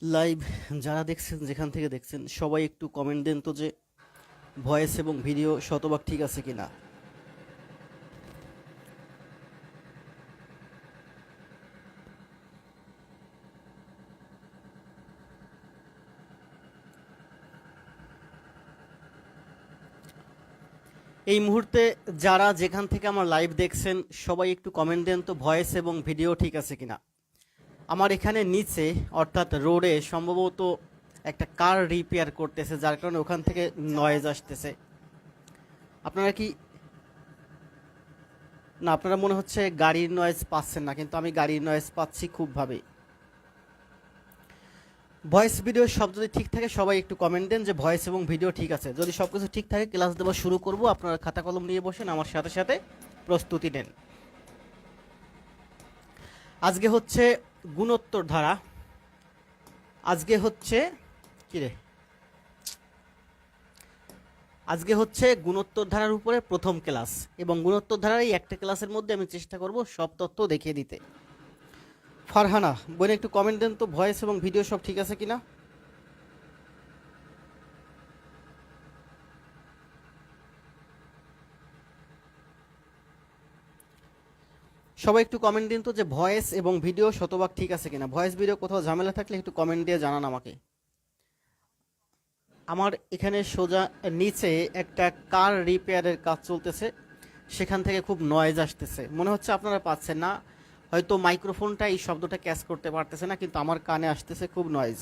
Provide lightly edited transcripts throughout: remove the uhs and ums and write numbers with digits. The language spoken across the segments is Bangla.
লাইভ যারা দেখছেন যেখান থেকে দেখছেন সবাই একটু কমেন্ট দেন তো যে ভয়েস এবং ভিডিও শতভাগ ঠিক আছে কিনা। এই মুহূর্তে যারা যেখান থেকে আমার লাইভ দেখছেন সবাই একটু কমেন্ট দেন তো ভয়েস এবং ভিডিও ঠিক আছে কিনা। আমার এখানে নিচে অর্থাৎ রোডে সম্ভবত একটা কার রিপেয়ার করতেছে, যার কারণে ওখান থেকে নয়েজ আসতেছে। আপনারা কি না, আপনারা মনে হচ্ছে গাড়ির নয়েজ পাচ্ছেন না, কিন্তু আমি গাড়ির নয়েজ পাচ্ছি খুবভাবে। ভয়েস ভিডিও সব যদি ঠিক থাকে সবাই একটু কমেন্ট দেন যে ভয়েস এবং ভিডিও ঠিক আছে। যদি সব কিছু ঠিক থাকে ক্লাস দেওয়া শুরু করব। আপনারা খাতা কলম নিয়ে বসেন, আমার সাথে সাথে প্রস্তুতি নেন। আজকে হচ্ছে গুণোত্তর ধারা। আজকে হচ্ছে গুণোত্তর ধারার উপরে প্রথম ক্লাস, এবং গুণোত্তর ধারার এই একটা ক্লাসের মধ্যে আমি চেষ্টা করব সব তথ্য দেখিয়ে দিতে। ফারহানা বোন একটু কমেন্ট দেন তো ভয়েস এবং ভিডিও সব ঠিক আছে কিনা। সবাই একটু কমেন্ট দিন তো যে ভয়েস এবং ভিডিও শতভাগ ঠিক আছে কিনা। ভয়েস ভিডিও কোথাও ঝামেলা থাকলে একটু কমেন্ট দিয়ে জানান আমাকে। আমার এখানে সোজা নিচে একটা কার রিপেয়ারের কাজ চলতেছে, সেখান থেকে খুব নয়েজ আসতেছে। মনে হচ্ছে আপনারা পাচ্ছেন না, হয়তো মাইক্রোফোনটা এই শব্দটা ক্যাচ করতে পারতেছে না, কিন্তু আমার কানে আসতেছে খুব নয়েজ।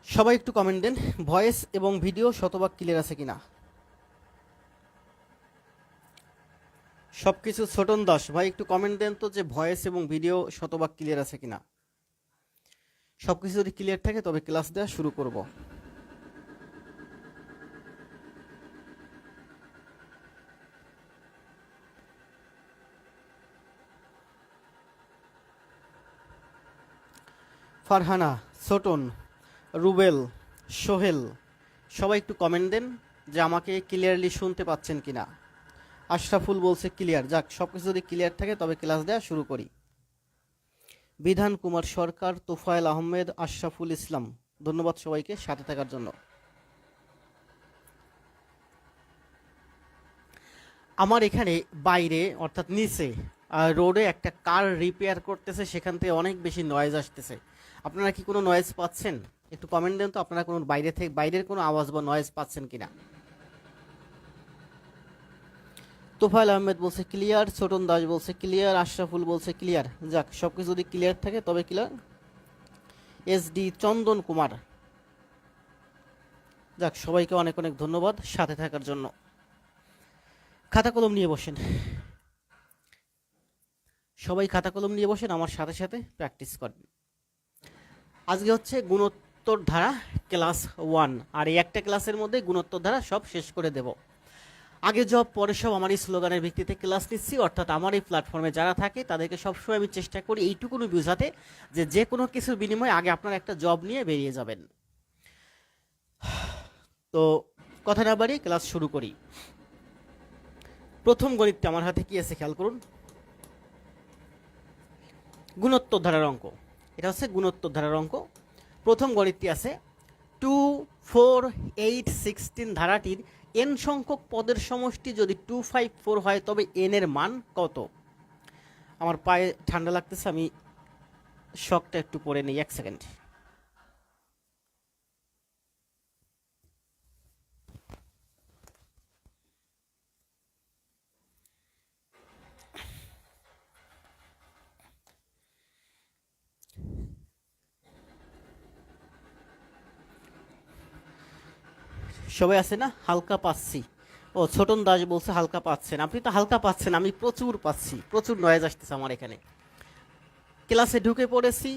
সবাই একটু কমেন্ট দেন ভয়েস এবং ভিডিও শতভাগ ক্লিয়ার আছে কিনা। সবকিছু ছোটন দাস ভাই একটু কমেন্ট দেন তো যে ভয়েস এবং ভিডিও শতভাগ ক্লিয়ার আছে কিনা। সবকিছু যদি ক্লিয়ার থাকে তবে ক্লাস দেওয়া শুরু করব। ফারহানা, ছোটন, রুবেল, সোহেল সবাই একটু কমেন্ট দেন যে আমাকে ক্লিয়ারলি শুনতে পাচ্ছেন কিনা। আশরাফুল বলছে ক্লিয়ার। যাক, সবকিছু যদি ক্লিয়ার থাকে তবে ক্লাস দেওয়া শুরু করি। বিধান কুমার সরকার, তোফায়েল আহমেদ, আশরাফুল ইসলাম, ধন্যবাদ সবাইকে সাথে থাকার জন্য। আমার এখানে বাইরে অর্থাৎ নিচে রোডে একটা কার রিপেয়ার করতেছে, সেখান থেকে অনেক বেশি নয়েজ আসতেছে। আপনারা কি কোনো নয়েজ পাচ্ছেন? একটু কমেন্ট দেন তো আপনারা কোনো বাইরের কোনো আওয়াজ বা নয়েজ পাচ্ছেন কিনা। তোফায়েল আহমেদ বলছে ক্লিয়ার, ছোটন দাস বলছে ক্লিয়ার, আশরাফুল বলছে ক্লিয়ার। যাক, সবকিছু যদি ক্লিয়ার থাকে তবে ক্লিয়ার। এসডি চন্দন কুমার, যাক সবাইকে অনেক অনেক ধন্যবাদ সাথে থাকার জন্য। খাতা কলম নিয়ে বসেন, সবাই খাতা কলম নিয়ে বসেন, আমার সাথে সাথে প্র্যাকটিস করেন। আজকে হচ্ছে গুণোত্তর ধারা ক্লাস 1, আর এই একটা ক্লাসের মধ্যে গুণোত্তর ধারা সব শেষ করে দেব। আগে জব পরে সব আমার এই স্লোগানের ভিত্তিতে ক্লাস নিচ্ছি, অর্থাৎ আমার এই প্ল্যাটফর্মে যারা থাকে তাদেরকে সবসময় আমি চেষ্টা করি এইটুকুনি বোঝাতে যে কোনো কিছুর বিনিময়ে আগে আপনারা একটা জব নিয়ে বেরিয়ে যাবেন। তো কথা না বাড়িয়ে ক্লাস শুরু করি। প্রথম গণিতটা আমার হাতে কি আছে খেয়াল করুন। গুণোত্তর ধারার অঙ্ক, এটা হচ্ছে গুণোত্তর ধারার অঙ্ক। প্রথম গণিতটি আছে 2, 4, 8, 16 ধারাটির n সংখ্যক পদের সমষ্টি যদি 2, 5, 4 হয় তবে n এর মান কত। আমার পায়ে ঠান্ডা লাগতেছে, আমি শকটা একটু পরে নিই, 1 সেকেন্ড। সবাই আছে না? হালকা পাচ্ছি। ও ছোটন দাস বলছে হালকা পাচ্ছেন। আপনি তো হালকা পাচ্ছেন, আমি প্রচুর পাচ্ছি, প্রচুর নয়েজ আসতেছে আমার এখানে। ক্লাসে ঢুকে পড়েছি,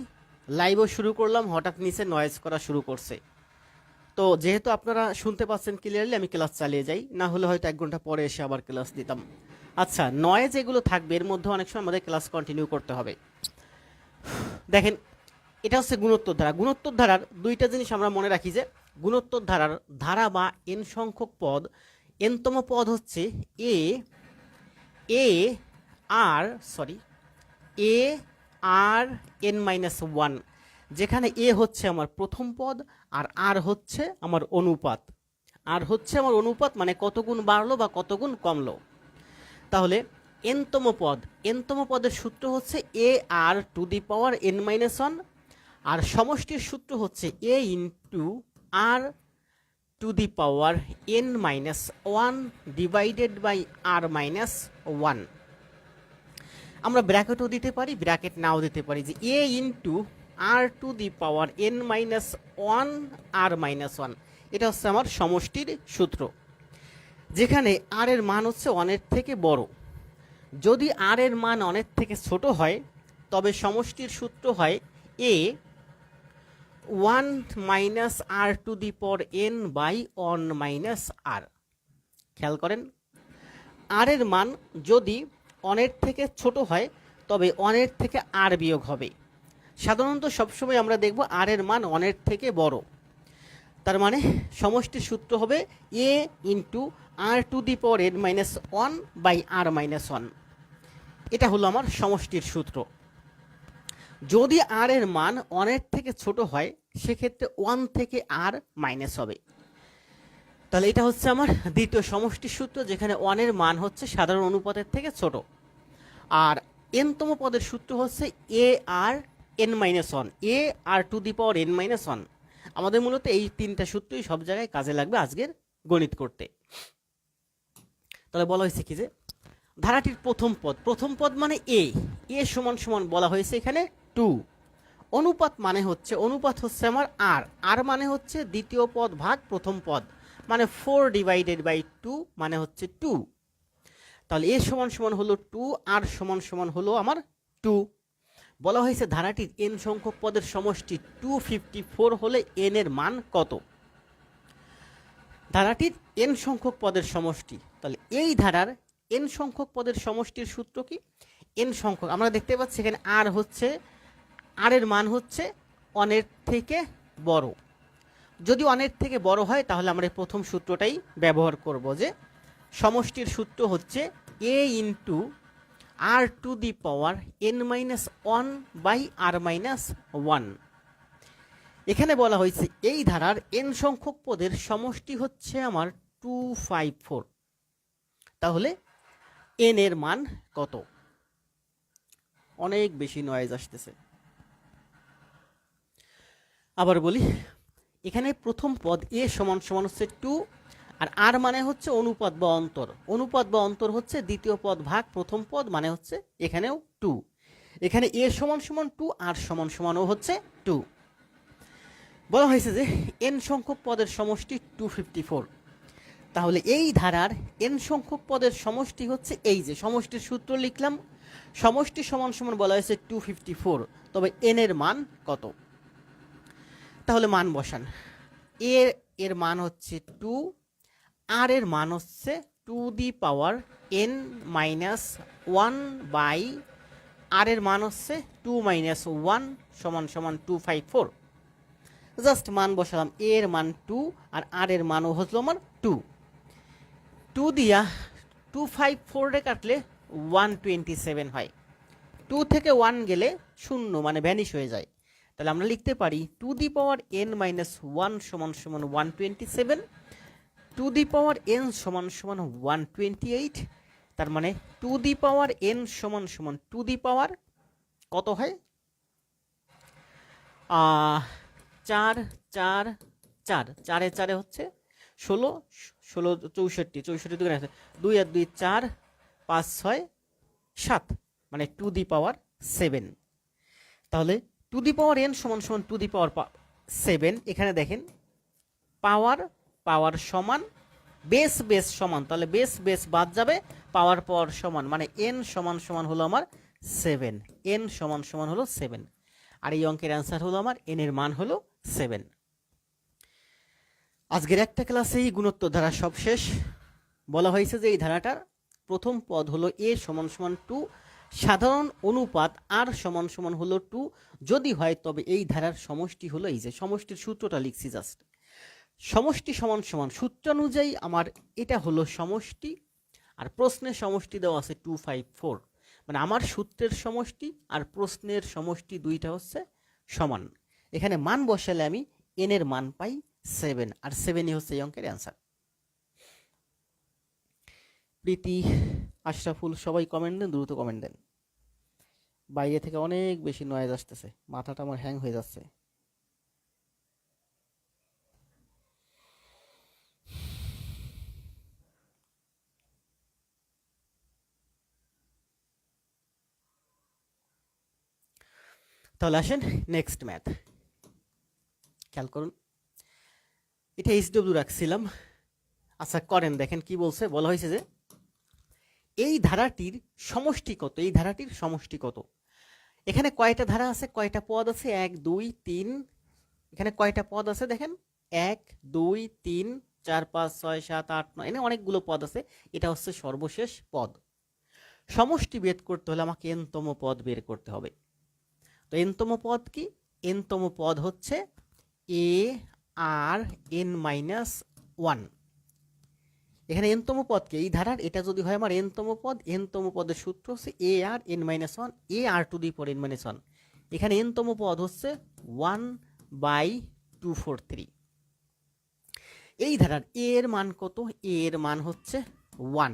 লাইভও শুরু করলাম, হঠাৎ নিচে নয়েজ করা শুরু করছে। তো যেহেতু আপনারা শুনতে পাচ্ছেন ক্লিয়ারলি, আমি ক্লাস চালিয়ে যাই, না হলে হয়তো 1 ঘন্টা পরে এসে আবার ক্লাস দিতাম। আচ্ছা, নয়েজ এগুলো থাকবে, এর মধ্যে অনেক সময় আমাদের ক্লাস কন্টিনিউ করতে হবে। দেখেন, এটা হচ্ছে গুণোত্তর ধারা। গুণোত্তর ধারার দুইটা জিনিস আমরা মনে রাখি যে গুণোত্তর ধারার ধারা বা n সংখ্যক পদ, nতম পদ হচ্ছে a R A r n minus one, যেখানে এ হচ্ছে আমার প্রথম পদ আর আর হচ্ছে আমার অনুপাত। আর হচ্ছে আমার অনুপাত মানে কত গুণ বাড়লো বা কত গুণ কমলো। তাহলে এনতম পদের সূত্র হচ্ছে a r to the power n minus one, আর সমষ্টির সূত্র হচ্ছে a into r to the power n minus one divided by r minus one. আমরা ব্র্যাকেটও দিতে পারি, ব্র্যাকেট নাও দিতে পারি, যে a into r to the power n minus one r minus one, এটা হচ্ছে আমার সমষ্টির সূত্র, যেখানে আর এর মান হচ্ছে অনের থেকে বড়। যদি আর এর মান অনের থেকে ছোট হয় তবে সমষ্টির সূত্র হয় a one minus r to the power n by one minus r. খেয়াল করেন, আর এর মান যদি অনের থেকে ছোট হয় তবে অনের থেকে আর বিয়োগ হবে। সাধারণত সবসময় আমরা দেখব আর এর মান অনের থেকে বড়, তার মানে সমষ্টির সূত্র হবে a into r to the power n minus one by r minus one. এটা হলো আমার সমষ্টির সূত্র। যদি আর এর মান অনের থেকে ছোট হয় সেক্ষেত্রে ওয়ান থেকে আর মাইনাস হবে। তাহলে এটা হচ্ছে আমার দ্বিতীয় সমষ্টির সূত্র, যেখানে ওয়ানের মান হচ্ছে সাধারণ অনুপাতের থেকে ছোট। আর এনতম পদের সূত্র হচ্ছে a r n minus one, a r to the power n minus one. আমাদের মূলত এই তিনটা সূত্রই সব জায়গায় কাজে লাগবে আজকের গণিত করতে। তাহলে বলা হয়েছে কি, যে ধারাটির প্রথম পদ মানে এ সমান সমান বলা হয়েছে এখানে 2। অনুপাত হচ্ছে আমার আর মানে হচ্ছে দ্বিতীয় পদ ভাগ প্রথম পদ, মানে 4 ডিভাইডেড বাই 2 মানে হচ্ছে 2। তাহলে এ সমান সমান হলো 2, আর সমান সমান হলো আমার 2। বলা হয়েছে ধারাটির এন সংখ্যক পদের সমষ্টি 254 হলে এন এর মান কত। ধারাটির এন সংখ্যক পদের সমষ্টি, তাহলে এই ধারার এন সংখ্যক পদের সমষ্টির সূত্র কি, এন সংখ্যক আমরা দেখতে পাচ্ছি এখানে আর এর মান হচ্ছে অনের থেকে বড়। যদি অনের থেকে বড় হয় তাহলে আমরা প্রথম সূত্রটাই ব্যবহার করব, যে সমষ্টির সূত্র হচ্ছে a into r to the power n minus one by r minus one. এখানে বলা হয়েছে এই ধারার এন সংখ্যক পদের সমষ্টি হচ্ছে আমার 254। তাহলে এন এর মান কত? অনেক বেশি নয়েজ আসতেছে। আবার বলি, এখানে প্রথম পদ এ সমান সমান হচ্ছে 2, আর মানে হচ্ছে অনুপাত বা অন্তর হচ্ছে দ্বিতীয় পদ ভাগ প্রথম পদ, মানে হচ্ছে এখানেও 2। এখানে এ সমান সমান 2, আর সমান সমানও হচ্ছে 2। বলা হয়েছে যে এন সংখ্যক পদের সমষ্টি 254। তাহলে এই ধারার এন সংখ্যক পদের সমষ্টি হচ্ছে, এই যে সমষ্টির সূত্র লিখলাম, সমষ্টি সমান সমান বলা হয়েছে 254, তবে এন এর মান কত? তাহলে মান বসান। এর মান হচ্ছে 2, আর এর মান হচ্ছে to the power n minus one by r এর মান হচ্ছে 2 মাইনাস 1 সমান সমান 254। জাস্ট মান বসালাম, এর মান 2 আর এর মানও হলো আমার 2 দিয়া 254 রে কাটলে 127 হয়। 2 থেকে 1 গেলে 0 মানে ভ্যানিশ হয়ে যায়। তাহলে আমরা লিখতে পারি two the power n minus 1 সমান সমান 127, টু দি পাওয়ার এন সমান সমান 128। তার মানে টু দি পাওয়ার এন সমান সমান টু দি পাওয়ার কত হয়? 4 4 4, 4 4 হচ্ছে 16, 16 64 2 আর 2 4, 5 6 7, মানে টু দি পাওয়ার 7। তাহলে টু দি পাওয়ার এন সমান সমান টু দি পাওয়ার 7। এখানে দেখেন পাওয়ার সমান বেস সমান, তাহলে বেস বাদ যাবে, পাওয়ার সমান, মানে এন সমান সমান হলো আমার 7। এন সমান সমান হলো 7, আর এই অঙ্কের অ্যান্সার হলো আমার এন এর মান হলো 7। আজকের একটা ক্লাসেই গুণোত্তর ধারা সব শেষ। বলা হয়েছে যে এই ধারাটার প্রথম পদ হলো এ সমান সমান 2, সাধারণ অনুপাত আর সমান সমান হলো 2 যদি হয়, তবে এই ধারার সমষ্টি হলো, এই যে সমষ্টির সূত্রটা লিখছি জাস্ট, সমষ্টি সমান সমান সূত্র অনুযায়ী আমার এটা হলো সমষ্টি, আর প্রশ্নের সমষ্টি দেওয়া আছে 254, মানে আমার সূত্রের সমষ্টি আর প্রশ্নের সমষ্টি দুইটা হচ্ছে সমান। এখানে মান বসালে আমি n এর মান পাই 7, আর 7ই হচ্ছে এই অঙ্কের অ্যান্সার। প্রীতি, আশরাফুল সবাই কমেন্ট দেন, দ্রুত কমেন্ট দেন। বাইরে থেকে অনেক বেশি নয়েজ আসতেছে, মাথাটা আমার হ্যাং হয়ে যাচ্ছে। তাহলে আসেন নেক্সট ম্যাথ, খেয়াল করুন। এটা এইচডব্লিউ রাখছিলাম। আচ্ছা করেন, দেখেন কি বলছে। বলা হয়েছে যে এই ধারাটির সমষ্টি কত, এই ধারাটির সমষ্টি কত। এখানে কয়টা ধারা আছে, কয়টা পদ আছে, 1 2 3। এখানে কয়টা পদ আছে দেখেন, 1 2 3 4 5 6 7 8 9, এখানে অনেকগুলো পদ আছে। এটা হচ্ছে সর্বশেষ পদ। সমষ্টি বের করতে হলে আমাকে এনতম পদ বের করতে হবে। তো এনতম পদ কি? এনতম পদ হচ্ছে এ আর এন মাইনাস 1। এখানে এনতম পদ কি? এই ধারার এটা যদি হয় আমার এনতম পদ, এনতম পদের সূত্র হচ্ছে a r n minus 1, a r to the power n minus 1। এখানে এনতম পদ হচ্ছে 1/243। এই ধারার এ এর মান কত? এ এর মান হচ্ছে 1।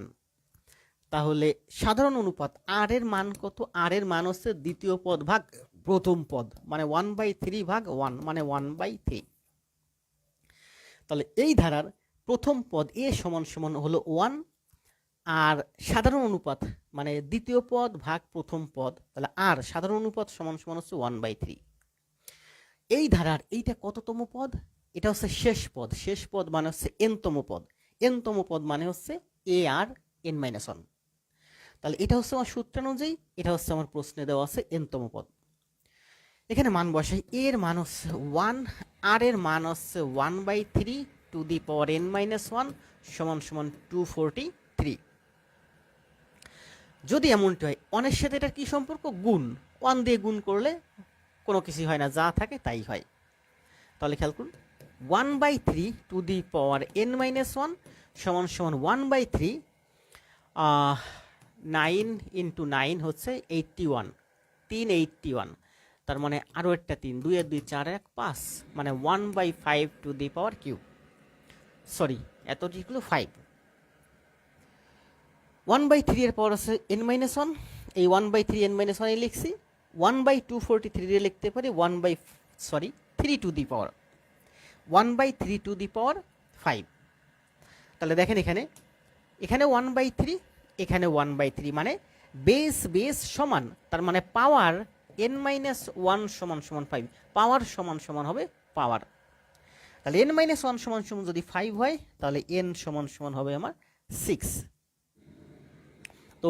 তাহলে সাধারণ অনুপাত আর এর মান কত? আর এর মান হচ্ছে দ্বিতীয় পদ ভাগ প্রথম পদ, মানে 1/3 ভাগ 1, মানে 1/3। তাহলে এই ধারার প্রথম পদ এ সমান সমান হলো 1, আর সাধারণ অনুপাত মানে দ্বিতীয় পদ ভাগ প্রথম পদ, তাহলে আর সাধারণ অনুপাত সমান সমান হচ্ছে 1/3। এই ধারার এইটা কততম পদ? এটা হচ্ছে শেষ পদ। শেষ পদ মানে হচ্ছে এনতম পদ। এনতম পদ মানে হচ্ছে এ আর এন মাইনাস 1। তাহলে এটা হচ্ছে আমার সূত্রানুযায়ী, এটা হচ্ছে আমার প্রশ্নে দেওয়া আছে এনতম পদ। এখানে মান বসাই। এর মান হচ্ছে 1, আর এর মান হচ্ছে 1/3 two the power n minus 1 সমান সমান 243। যদি এমনটি হয়, অনের সাথে এটার কি সম্পর্ক? গুণ। 1 দিয়ে গুণ করলে কোনো কিছু হয় না, যা থাকে তাই হয়। তাহলে খেয়াল করুন, 1/3 two the power n minus 1 সমান সমান 1/3, 9 ইন্টু 9 হচ্ছে 81, 381। তার মানে আরও একটা 3, 2 আর 2 4 1 5, মানে 1/5 to the power cube. Sorry, এতটিগুলো 5। 1/3 এর পাওয়ার আছে n মাইনাস 1, এই 1/3 n মাইনাস 1 লিখছি। 1/243 লিখতে পারি 3 two the power 1/3 two the পাওয়ার 5। তাহলে দেখেন এখানে 1/3, এখানে 1/3, মানে বেস বেস সমান, তার মানে পাওয়ার n মাইনাস 1 সমান সমান 5, পাওয়ার সমান সমান হবে পাওয়ার। তাহলে n মাইনাস 1 সমান সমান যদি 5 হয়, তাহলে n সমান সমান হবে আমার 6। তো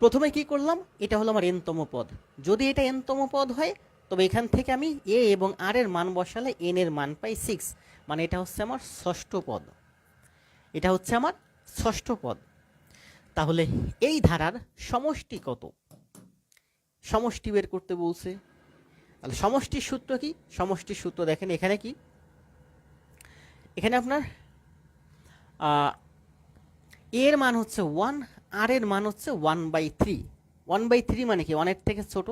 প্রথমে কি করলাম, এটা হলো আমার এনতম পদ। যদি এটা এনতম পদ হয়, তবে এখান থেকে আমি এ এবং আর এর মান বসালে এন এর মান পাই 6, মানে এটা হচ্ছে আমার ষষ্ঠ পদ। এটা হচ্ছে আমার ষষ্ঠ পদ। তাহলে এই ধারার সমষ্টি কত? সমষ্টি বের করতে বলছে। তাহলে সমষ্টির সূত্র কি? সমষ্টির সূত্র দেখেন এখানে কি, এখানে আপনার এর মান হচ্ছে 1, আর এর মান হচ্ছে 1/3। 1/3 মানে কি? 1 এর থেকে ছোট।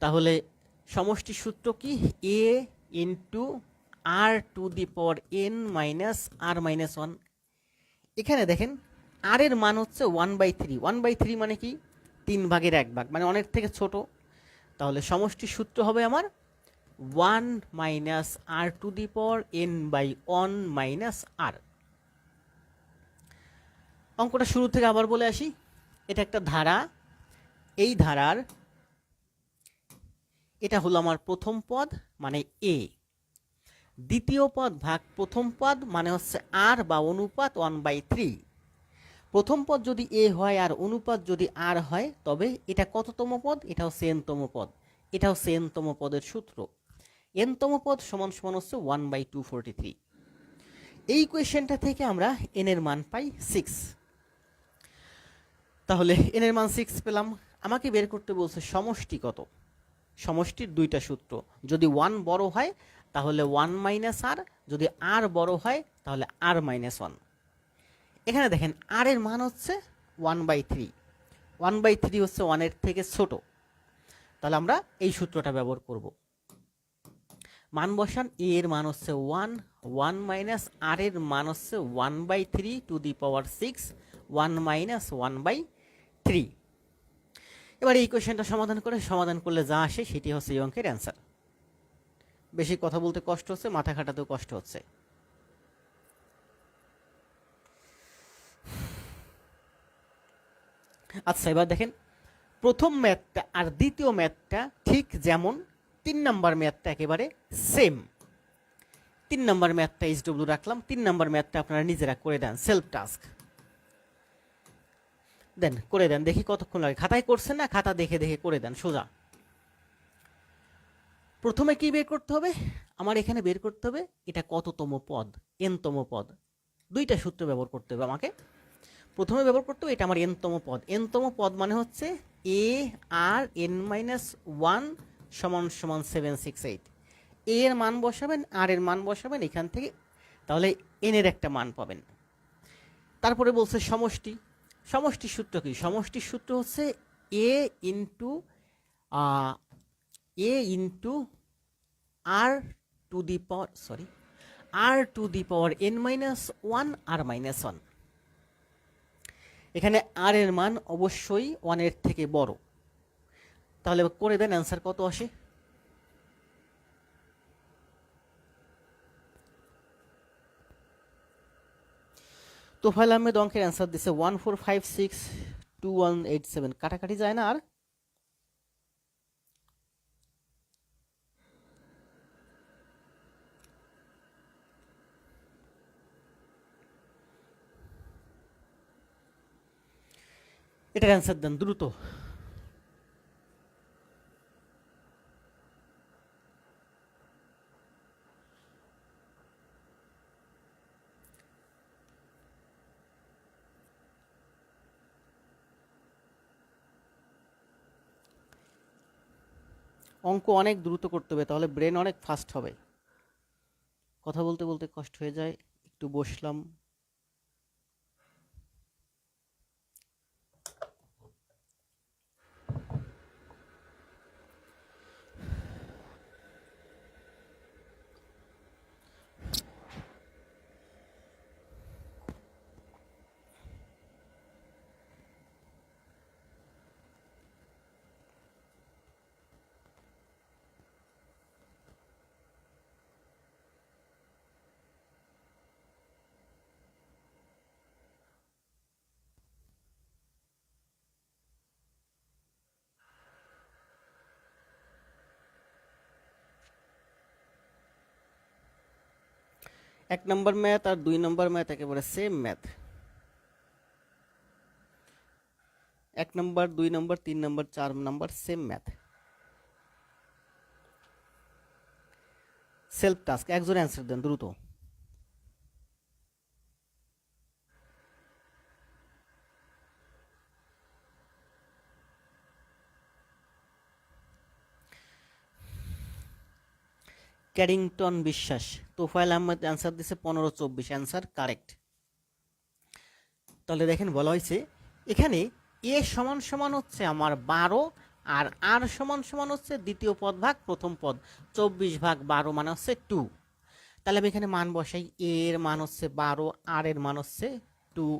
তাহলে সমষ্টির সূত্র কি? A into r to the power n minus r minus 1। এখানে দেখেন আর এর মান হচ্ছে 1/3। 1/3 মানে কি? 3 ভাগের 1 ভাগ, মানে অনেক থেকে ছোট। তাহলে সমষ্টির সূত্র হবে আমার 1 minus r to the power n/1 minus r. অঙ্কটা শুরু থেকে আবার বলে আসি। এটা একটা ধারা। এই ধারার এটা হলো আমার প্রথম পদ, মানে এ। দ্বিতীয় পদ ভাগ প্রথম পদ মানে হচ্ছে আর বা অনুপাত 1/3। প্রথম পদ যদি এ হয় আর অনুপাত যদি আর হয়, তবে এটা কততম পদ? এটা হচ্ছে এনতম পদ। এটা হচ্ছে এনতম পদের সূত্র। এনতম পদ সমান সমান হচ্ছে 1/243। এই কোয়েশ্চেনটা থেকে আমরা এন এর মান পাই 6। তাহলে এন এর মান 6 পেলাম। আমাকে বের করতে বলছে সমষ্টি কত। সমষ্টির দুইটা সূত্র, যদি 1 বড় হয় তাহলে 1 মাইনাস আর, যদি আর বড় হয় তাহলে আর মাইনাস 1। এখানে দেখেন আর এর মান হচ্ছে 1/3, 1/3 হচ্ছে 1-এর থেকে ছোট, তাহলে আমরা এই সূত্রটা ব্যবহার করব। মান বসান, এ এর মান হচ্ছে 1, 1 মাইনাস আর এর মান হচ্ছে 1/3 টু দি পাওয়ার 6, 1 মাইনাস 1/3। এবার এই কোয়েশ্চেনটা সমাধান করলে যা আসে সেটি হচ্ছে এই অঙ্কের অ্যান্সার। বেশি কথা বলতে কষ্ট হচ্ছে, মাথা খাটাতেও কষ্ট হচ্ছে। আচ্ছা, এবার দেখেন প্রথম ম্যাথটা আর দ্বিতীয় ম্যাথটা ঠিক যেমন, 3 নম্বর ম্যাথটা একেবারে সেম। 3 নম্বর ম্যাথটা এইচডব্লিউ রাখলাম, 3 নম্বর ম্যাথটা আপনারা নিজেরা করে দেন, সেলফ টাস্ক দেন, করে দেন, দেখি কতক্ষণ লাগে। খাতায় করছেন না, খাতা দেখে দেখে করে দেন সোজা। প্রথমে কি বের করতে হবে? আমার এখানে বের করতে হবে এটা কততম পদ, এনতম পদ। দুইটা সূত্র ব্যবহার করতে হবে আমাকে। প্রথমে ব্যবহার করতে হবে এটা আমার এনতম পদ। এনতম পদ মানে হচ্ছে এ আর এন মাইনাস 1 সমান সমান 768। এ এর মান বসাবেন, আর এর মান বসাবেন এখান থেকে, তাহলে এন এর একটা মান পাবেন। তারপরে বলছে সমষ্টি। সমষ্টির সূত্র কি? সমষ্টির সূত্র হচ্ছে a into r to the power n minus 1 r minus 1। এখানে আর এর মান অবশ্যই 1-এর থেকে বড়, তাহলে করে দেন অ্যান্সার কত আসে। তোফায়েল আহমেদ অঙ্কের অ্যান্সার দিছে 14562187। কাটাকাটি যায় না আর? এটার অ্যান্সার দেন দ্রুত। অঙ্ক অনেক দ্রুত করতে হবে, তাহলে ব্রেন অনেক ফাস্ট হবে। কথা বলতে বলতে কষ্ট হয়ে যায়, একটু বসলাম। এক নম্বর ম্যাথ আর 2 নম্বর ম্যাথ একেবারে সেম ম্যাথ। 1 নম্বর, 2 নম্বর, 3 নম্বর, 4 নম্বর সেম ম্যাথ। সেলফ টাস্ক, একজনে অ্যান্সার দেন দ্রুত। ক্যারিংটন বিশ্বাস, তোফায়েল আহমেদ অ্যান্সার দিছে 1524, অ্যান্সার কারেক্ট। তাহলে দেখেন বলা হয়েছে এখানে এ সমান সমান হচ্ছে আমার 12, আর সমান সমান হচ্ছে দ্বিতীয় পদ ভাগ প্রথম পদ, 24 ভাগ 12 মানে হচ্ছে 2। তাহলে আমি এখানে মান বসাই, এ এর মান হচ্ছে 12, আর এর মান হচ্ছে 2,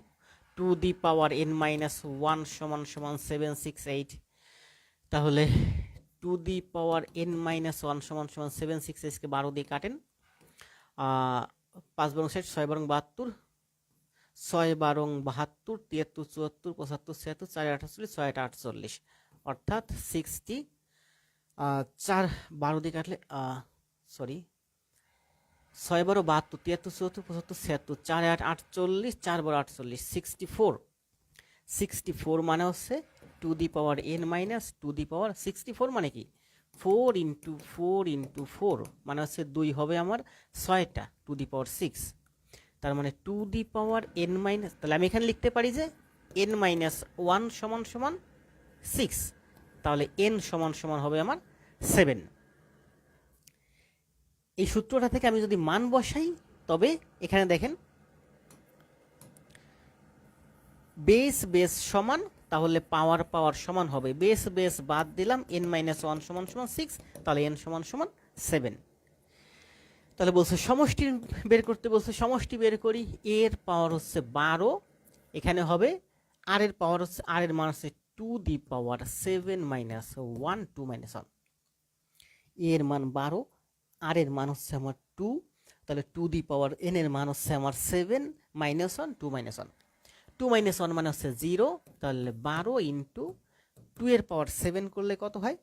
two the power n minus 1 সমান সমান 768। তাহলে two the power n minus 1 সমান সমান 768কে 12 দিয়ে কাটেন, 5 বরং 60, 6 বরং 72, 6 বারং 72, 73, 74, 75, 76, 4 48, 6 48, অর্থাৎ 60। 4 12 দিয়ে কাটলে সরি 6 বারো 72, 73, 74, 75, 76, 4 8 48, 4 বারো 48, 64। 64 মানে হচ্ছে to the power n minus to the power 64 মানে কি 4 ইন্টু 4 ইন্টু 4 মানে হচ্ছে 2 হবে আমার 6টা টু দি পাওয়ার 6। তার মানে two the power n minus, তাহলে আমি এখানে লিখতে পারি যে এন মাইনাস 1 সমান সমান 6, তাহলে এন সমান সমান হবে আমার 7। এই সূত্রটা থেকে আমি যদি মান বসাই, তবে এখানে দেখেন বেস বেস সমান তাহলে পাওয়ার পাওয়ার সমান হবে বেস বেস বাদ দিলাম n-1 সমান সমান 6, তাহলে n সমান সমান 7। তাহলে বলছে সমষ্টি বের করতে বলছে, সমষ্টি বের করি। এর পাওয়ার হচ্ছে 12, এখানে হবে আর এর পাওয়ার হচ্ছে আর এর মান হচ্ছে 2^7 - 1 2 - 1, এর মান 12 আর এর মান হচ্ছে আমার 2, তাহলে 2n এর মান হচ্ছে আমার 7 - 1 2 - 1, 2 - 1 মানে হচ্ছে 0, তাহলে 12 ইন্টু 2 এর পাওয়ার 7 করলে কত হয়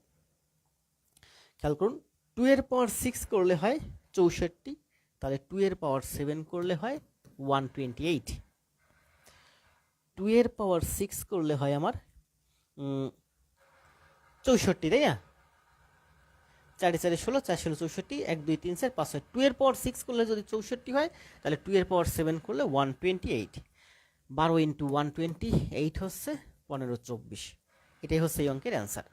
খেয়াল করুন। 2 এর পাওয়ার 6 করলে হয় 64, তাহলে 2 এর পাওয়ার 7 করলে হয় 128, 2 এর পাওয়ার 6 করলে হয় আমার 64, তাই না? 4 4 16, 4 16 64, 1 2 3 4 5 6, 2 এর পাওয়ার 6 করলে যদি 64 হয়, তাহলে 2 এর পাওয়ার 7 করলে 128, 12 ইন্টু 128 হচ্ছে 1524। এটাই হচ্ছে এই অঙ্কের অ্যান্সার।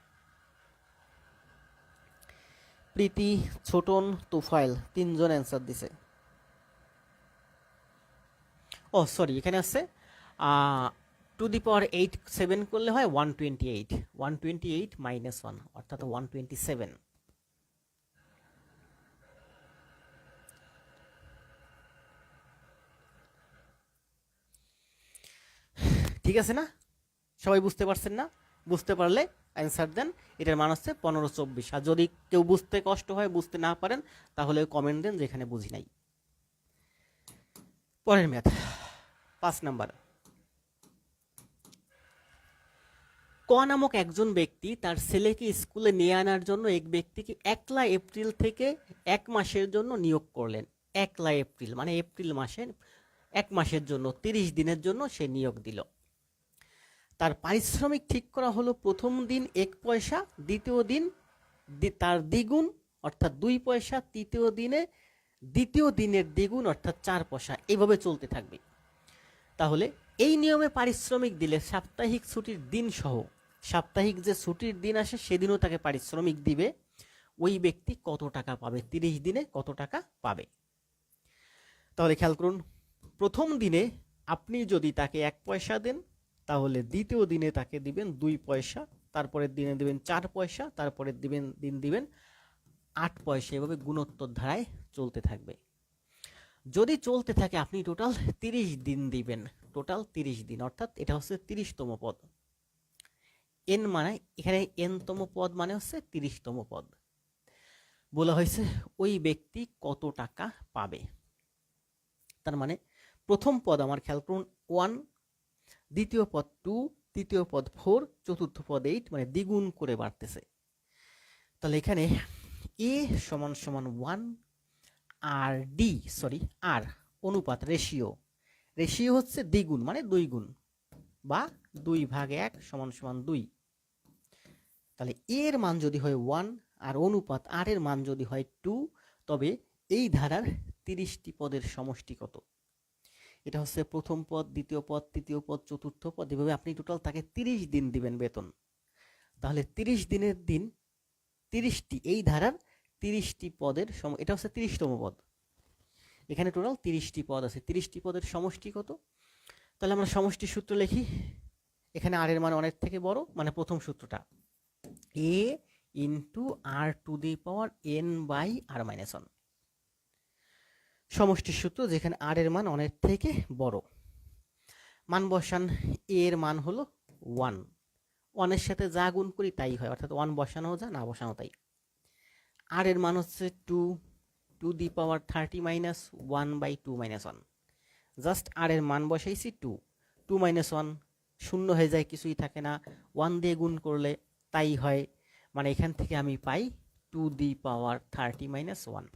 প্রীতি, ছোটন, তুফাইল তিনজন অ্যান্সার দিছে। ও সরি, এখানে আছে 2^8 7 করলে হয় 128, 128 - 1 অর্থাৎ 127। ঠিক আছে না? সবাই বুঝতে পারছেন না? বুঝতে পারলে অ্যান্সার দেন। এটার মান হচ্ছে 1524। আর যদি কেউ বুঝতে কষ্ট হয়, বুঝতে না পারেন, তাহলে কমেন্ট দেন যেখানে বুঝি নাই। পরের ম্যাথ 5 নাম্বার। ক নামক একজন ব্যক্তি তার ছেলেকে স্কুলে নিয়ে আনার জন্য এক ব্যক্তিকে 1 এপ্রিল থেকে 1 মাসের জন্য নিয়োগ করলেন। 1 এপ্রিল মানে এপ্রিল মাসের 1 মাসের জন্য 30 দিনের জন্য সে নিয়োগ দিল। তার পারিশ্রমিক ঠিক করা হলো প্রথম দিন 1 পয়সা, দ্বিতীয় দিন তার দ্বিগুণ অর্থাৎ 2 পয়সা, দ্বিতীয় দিনের দ্বিগুণ অর্থাৎ 4 পয়সা, এভাবে চলতে থাকবে। তাহলে এই নিয়মে পারিশ্রমিক দিলে সাপ্তাহিক ছুটির দিন সহ, সাপ্তাহিক যে ছুটির দিন আসে সেদিনও তাকে পারিশ্রমিক দিবে। ওই ব্যক্তি কত টাকা পাবে? 30 দিনে কত টাকা পাবে? তাহলে খেয়াল করুন, প্রথম দিনে আপনি যদি তাকে 1 পয়সা দেন, তাহলে দ্বিতীয় দিনে তাকে দিবেন 2 পয়সা, তারপরের দিনে দিবেন 4 পয়সা, তারপরের দিন দিবেন 8 পয়সা, এভাবে গুণোত্তর ধারায় চলতে থাকবে। যদি চলতে থাকে আপনি টোটাল 30 দিন দিবেন, টোটাল 30 দিন, অর্থাৎ এটা হচ্ছে 30তম পদ। এন মানে এখানে এনতম পদ মানে হচ্ছে 30তম পদ। বলা হয়েছে ওই ব্যক্তি কত টাকা পাবে। তার মানে প্রথম পদ আমার খেয়াল করুন 1, দ্বিতীয় পদ 2, তৃতীয় পদ 4, চতুর্থ পদ 8, মানে দ্বিগুণ করে বাড়তেছে। তাহলে এখানে এ সমান সমান 1 আর আর অনুপাত রেশিও হচ্ছে দ্বিগুণ মানে 2 গুণ বা 2/1 সমান সমান 2। তাহলে এর মান যদি হয় 1 আর অনুপাত আর এর মান যদি হয় 2, তবে এই ধারার 30টি পদের সমষ্টি কত? এটা হচ্ছে প্রথম পদ, দ্বিতীয় পদ, তৃতীয় পদ, চতুর্থ পদ, এভাবে আপনি টোটাল তাকে 30 দিন দিবেন বেতন। তাহলে 30 দিনের দিন 30টি, এই ধারার 30টি পদের এটা হচ্ছে 30তম পদ। এখানে টোটাল 30টি পদ আছে, 30টি পদের সমষ্টি কত? তাহলে আমরা সমষ্টির সূত্র লিখি। এখানে আর এর মান অনেক থেকে বড়, মানে প্রথম সূত্রটা a ইন্টু r⁴n/r-1, সমষ্টির সূত্র যেখানে আর এর মান অনেক থেকে বড়। মান বসান, a এর মান হলো 1, 1 এর সাথে যা গুণ করি তাই হয়, অর্থাৎ 1 বসানো যা না বসানো তাই। আর এর মান হচ্ছে 2, 2^30 - 1/2 - 1, জাস্ট আর এর মান বসাইছি 2, 2 - 1 শূন্য হয়ে যায়, কিছুই থাকে না, 1 দিয়ে গুণ করলে তাই হয়, মানে এখান থেকে আমি পাই 2^30 - 1।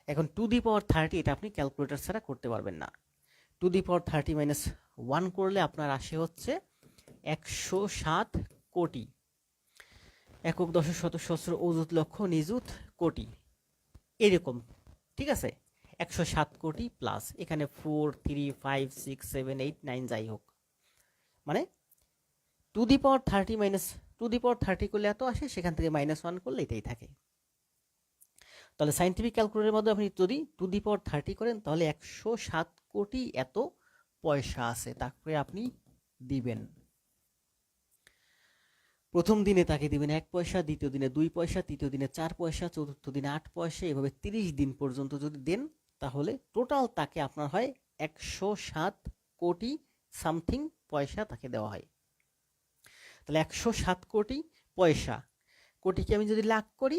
এখন 2^30 এটা আপনি ক্যালকুলেটর ছাড়া করতে পারবেন না। 2^30 - 1 করলে আপনার আসে হচ্ছে 107 কোটি, একক দশক শতক সহস্র অযুত লক্ষ নিযুত কোটি, এরকম। ঠিক আছে, 107 কোটি প্লাস এখানে 4 3 5 6 7 8 9 যাই হোক, মানে 2^30 করলে এত আসে, সেখান থেকে -1 করলে এটাই থাকে। তাহলে সাইন্টিফিক ক্যালকুলেটরের মধ্যে আপনি যদি 2^30 করেন, তাহলে 107 কোটি এত পয়সা আছে, তারপরে আপনি দিবেন। প্রথম দিনে তাকে দিবেন 1 পয়সা, দ্বিতীয় দিনে 2 পয়সা, তৃতীয় দিনে 4 পয়সা, চতুর্থ দিনে 8 পয়সা, এভাবে 30 দিন পর্যন্ত যদি দেন তাহলে টোটাল তাকে আপনার হয় 107 কোটি সামথিং পয়সা তাকে দেওয়া হয়। তাহলে 107 কোটি পয়সা, কোটিকে আমি যদি লাখ করি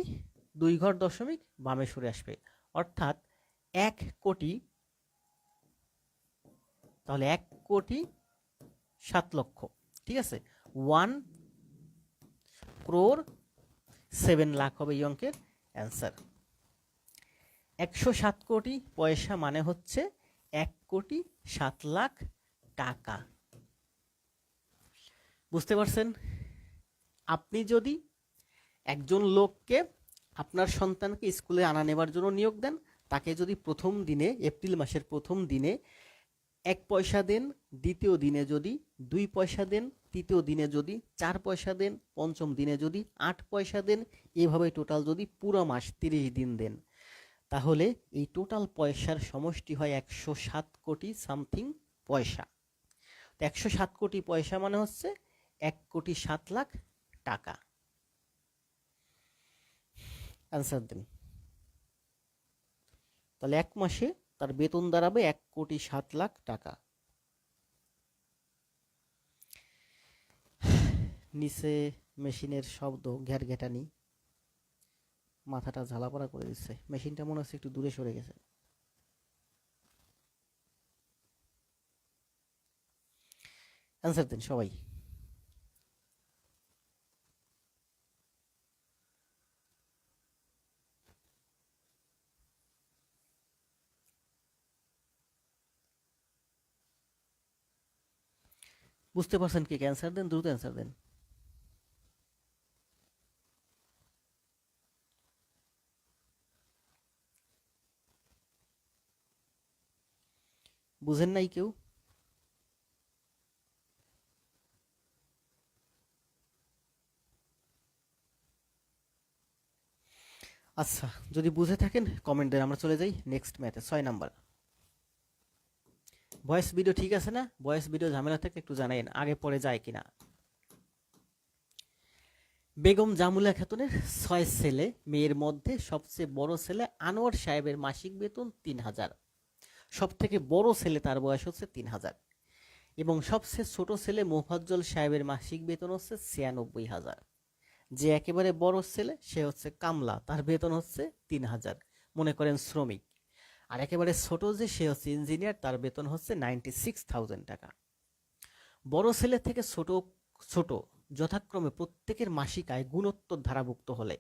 2 ঘর দশমিক বামে সরে আসবে, অর্থাৎ 1 কোটি, তাহলে 1 কোটি 7 লক্ষ, ঠিক আছে, 1 crore 7 লাখ হবে এই অঙ্কের অ্যান্সার। 107 কোটি পয়সা মানে হচ্ছে 1 কোটি 7 লাখ টাকা। বুঝতে পারছেন? আপনি যদি একজন লোককে আপনার সন্তানকে স্কুলে আনা নেবার জন্য নিয়োগ দেন, তাকে যদি প্রথম দিনে, এপ্রিল মাসের প্রথম দিনে 1 পয়সা দেন, দ্বিতীয় দিনে যদি 2 পয়সা দেন, তৃতীয় দিনে যদি 4 পয়সা দেন, পঞ্চম দিনে যদি 8 পয়সা দেন, এভাবে টোটাল যদি পুরো মাস 30 দিন দেন, তাহলে এই টোটাল পয়সার সমষ্টি হয় 107 কোটি সামথিং পয়সা। 107 কোটি পয়সা মানে হচ্ছে 1 কোটি 7 লাখ টাকা। অ্যান্সার দিন। তাহলে 1 মাসে তার বেতন দাঁড়াবে 1 কোটি 7 লাখ টাকা। নিচে মেশিনের শব্দ ঘ্যাটঘ্যাটানি, মাথাটা ঝালাপালা করে দিচ্ছে। মেশিনটা মনে হচ্ছে একটু দূরে সরে গেছে। অ্যান্সার দিন সবাই। বুঝতে পারছেন কি? অ্যান্সার দেন, দ্রুত অ্যান্সার দেন। বুঝেন নাই কেউ? আচ্ছা, যদি বুঝে থাকেন কমেন্ট দেন, আমরা চলে যাই নেক্সট ম্যাথে। 6 নাম্বার। ভয়েস ভিডিও ঠিক আছে না? ভয়েস ভিডিও ঝামেলা থাকলে একটু জানাইন, আগে পরে যায় কিনা। বেগম জামুলা খাতুনের 6 ছেলে মেয়ের মধ্যে সবচেয়ে বড় ছেলে আনোয়ার সাহেবের মাসিক বেতন 3000। সব থেকে বড় ছেলে, তার বয়স হচ্ছে 3000, এবং সবচেয়ে ছোট ছেলে মোফাজ্জল সাহেবের মাসিক বেতন হচ্ছে 96,000। যে একেবারে বড় ছেলে সে হচ্ছে কামলা, তার বেতন হচ্ছে 3000, মনে করেন শ্রমিক। আর একেবারে ছোট যে সে হচ্ছে ইঞ্জিনিয়ার, তার বেতন হচ্ছে 96,000 টাকা। বড় ছেলে থেকে ছোট ছোট যথাক্রমে প্রত্যেকের মাসিক আয় গুণোত্তর ধারাভুক্ত হলে,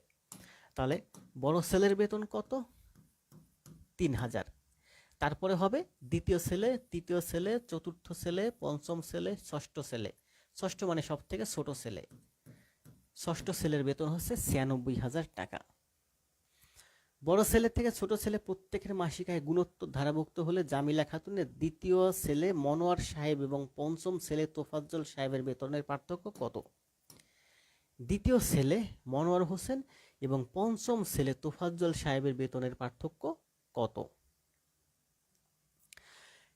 তাহলে বড় ছেলের বেতন কত? 3000। তারপরে হবে দ্বিতীয় ছেলে, তৃতীয় ছেলে, চতুর্থ ছেলে, পঞ্চম ছেলে, ষষ্ঠ ছেলে। ষষ্ঠ মানে সব থেকে ছোট ছেলে। ষষ্ঠ ছেলের বেতন হচ্ছে 96,000 টাকা। বড় ছেলে থেকে ছোট ছেলে প্রত্যেকের মাসিক আয় গুণোত্তর ধারাভুক্ত হলে জামিলা খাতুনের দ্বিতীয় ছেলে মনোয়ার সাহেব এবং পঞ্চম ছেলে তোফাজ্জল সাহেবের বেতনের পার্থক্য কত? দ্বিতীয় ছেলে মনোয়ার হোসেন এবং পঞ্চম ছেলে তোফাজ্জল সাহেবের বেতনের পার্থক্য কত?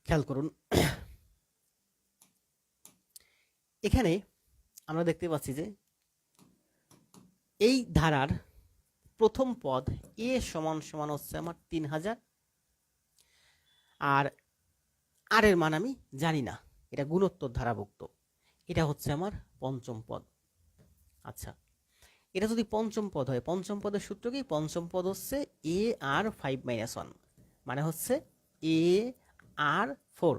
খেয়াল করুন, এখানে আমরা দেখতে পাচ্ছি যে এই ধারার প্রথম পদ এ সমান সমান হচ্ছে আমার 3000, আর আর এর মান আমি জানি না, এটা গুণোত্তর ধারাভুক্ত, এটা হচ্ছে আমার পঞ্চম পদ। আচ্ছা, এটা যদি পঞ্চম পদ হয়, পঞ্চম পদের সূত্র কি? পঞ্চম পদ হচ্ছে এ আর 5-1, মানে হচ্ছে এ আর 4।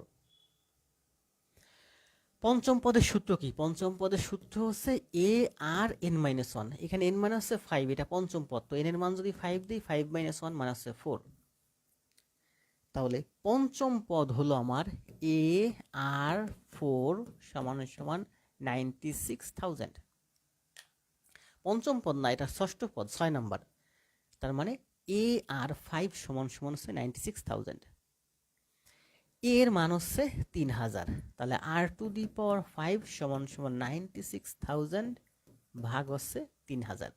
পঞ্চম পদের সূত্র কি? পঞ্চম পদের সূত্র হচ্ছে এ আর n-1। এখানে n মানে হচ্ছে 5, এটা পঞ্চম পদ, তো n এর মান যদি 5 দিই, 5-1 মানে হচ্ছে 4। তাহলে পঞ্চম পদ হলো আমার এ আর 4 সমান সমান 96,000। পঞ্চম পদ না, এটা ষষ্ঠ পদ, 6 নাম্বার। তার মানে এ আর 5 সমান সমান হচ্ছে 96,000। এর মান হচ্ছে 3000, তাহলে আর টু দি পাওয়ার 5 সমান সমান 96,000 ভাগ হচ্ছে 3000।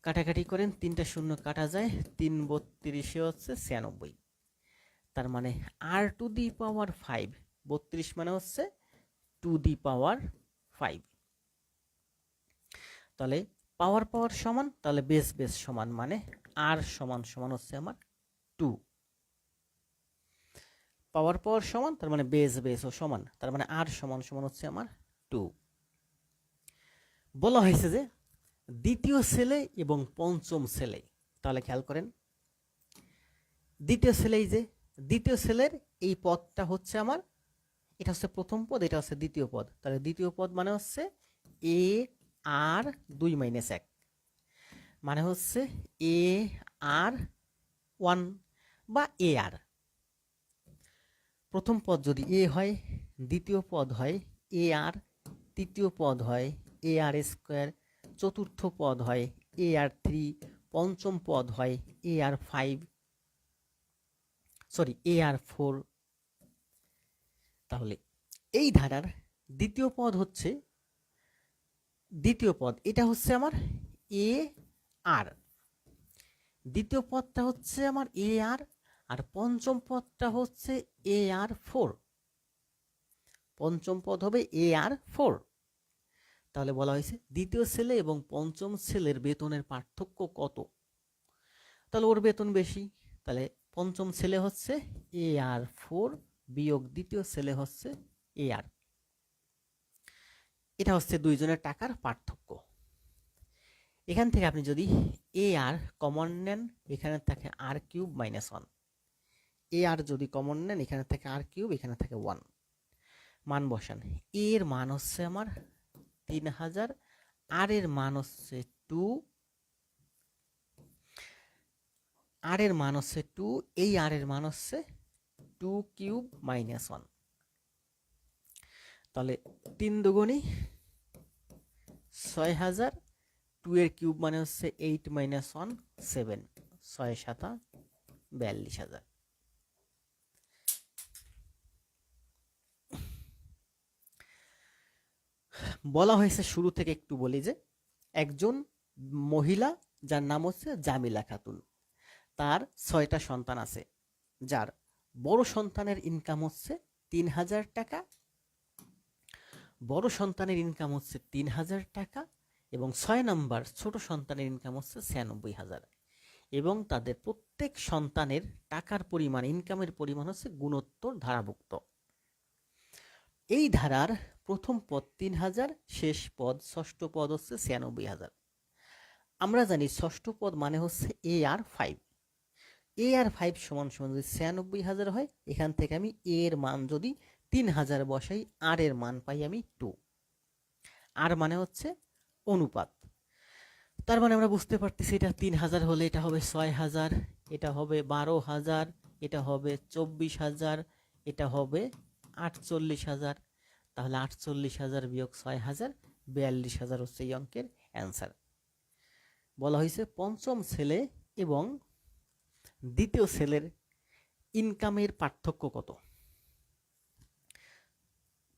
কাটাকাটি করেন, 3টা শূন্য কাটা যায়, 3-32 হচ্ছে 96। তার মানে আর টু দি পাওয়ার 5, 32 মানে হচ্ছে টু দি পাওয়ার 5। তাহলে পাওয়ার পাওয়ার সমান, তাহলে বেস বেস সমান, মানে আর সমান সমান হচ্ছে আমার 2। পাওয়ার পাওয়ার সমান, তার মানে বেস বেসও সমান, তার মানে আর সমান সমান হচ্ছে আমার 2। বলা হয়েছে যে দ্বিতীয় ছেলে এবং পঞ্চম ছেলে, তাহলে খেয়াল করেন দ্বিতীয় ছেলে, এই যে দ্বিতীয় ছেলের এই পদটা হচ্ছে আমার, এটা হচ্ছে প্রথম পদ, এটা হচ্ছে দ্বিতীয় পদ, তাহলে দ্বিতীয় পদ মানে হচ্ছে এ আর 2 - 1, মানে হচ্ছে এ আর 1 বা এ আর। প্রথম পদ যদি এ হয়, দ্বিতীয় পদ হয় এ আর, তৃতীয় পদ হয় এ আর স্কোয়ার, চতুর্থ পদ হয় এ আর 3, পঞ্চম পদ হয় এ আর 5, সরি এ আর 4। তাহলে এই ধারার দ্বিতীয় পদ হচ্ছে, দ্বিতীয় পদ এটা হচ্ছে আমার এ আর, দ্বিতীয় পদটা হচ্ছে আমার এ আর, আর পঞ্চম পদটা হচ্ছে এ আর 4, পঞ্চম পদ হবে এ আর 4। তাহলে বলা হয়েছে দ্বিতীয় ছেলে এবং পঞ্চম ছেলের বেতনের পার্থক্য কত, তাহলে ওর বেতন বেশি, তাহলে পঞ্চম ছেলে হচ্ছে এ আর 4 বিয়োগ দ্বিতীয় ছেলে হচ্ছে এ আর, এটা হচ্ছে দুইজনের টাকার পার্থক্য। এখান থেকে আপনি যদি এ আর কমন নেন, এখানে থাকে আর কিউব -1, এ আর যদি কমন নেন এখানে থাকে আর কিউব, এখানে থাকে 1, মান বসান। এর মান হচ্ছে আমার 3000, আর এর মান হচ্ছে 2, আর এর মান হচ্ছে 2, এই আর এর মান হচ্ছে 2 কিউব -1, তাহলে 3 দুগুণী 6000, 2 এর কিউব মানে হচ্ছে 8 - 1 7, 6 7 42,000। বলা হয়েছে শুরু থেকে একটু বলি যে একজন মহিলা যার নাম হচ্ছে জামিলা খাতুন, তার 6টা সন্তান আছে, যার বড় সন্তানের ইনকাম হচ্ছে 3000 টাকা, বড় সন্তানের ইনকাম হচ্ছে 3000 টাকা, এবং 6 নম্বর ছোট সন্তানের ইনকাম হচ্ছে 96,000, এবং তাদের প্রত্যেক সন্তানের টাকার পরিমাণ, ইনকামের পরিমাণ হচ্ছে গুণোত্তর ধারাভুক্ত। এই ধারার প্রথম পদ 3000, শেষ পদ ষষ্ঠ পদ হচ্ছে 96,000। আমরা জানি ষষ্ঠ পদ মানে হচ্ছে এ আর 5, এ আর 5 সমান সমান যদি 96,000 হয়, এখান থেকে আমি এ এর মান যদি 3000 বসাই, আর এর মান পাই আমি 2, আর মানে হচ্ছে অনুপাত, তার মানে আমরা বুঝতে পারতেছি এটা 3000 হলে এটা হবে 6000, এটা হবে 12,000, এটা হবে 24,000, এটা হবে 48,000, তাহলে 48,000 বিয়োগ 6,000 42,000 হচ্ছে এই অঙ্কের অ্যান্সার। বলা হয়েছে পঞ্চম ছেলে এবং দ্বিতীয় ছেলের ইনকামের পার্থক্য কত।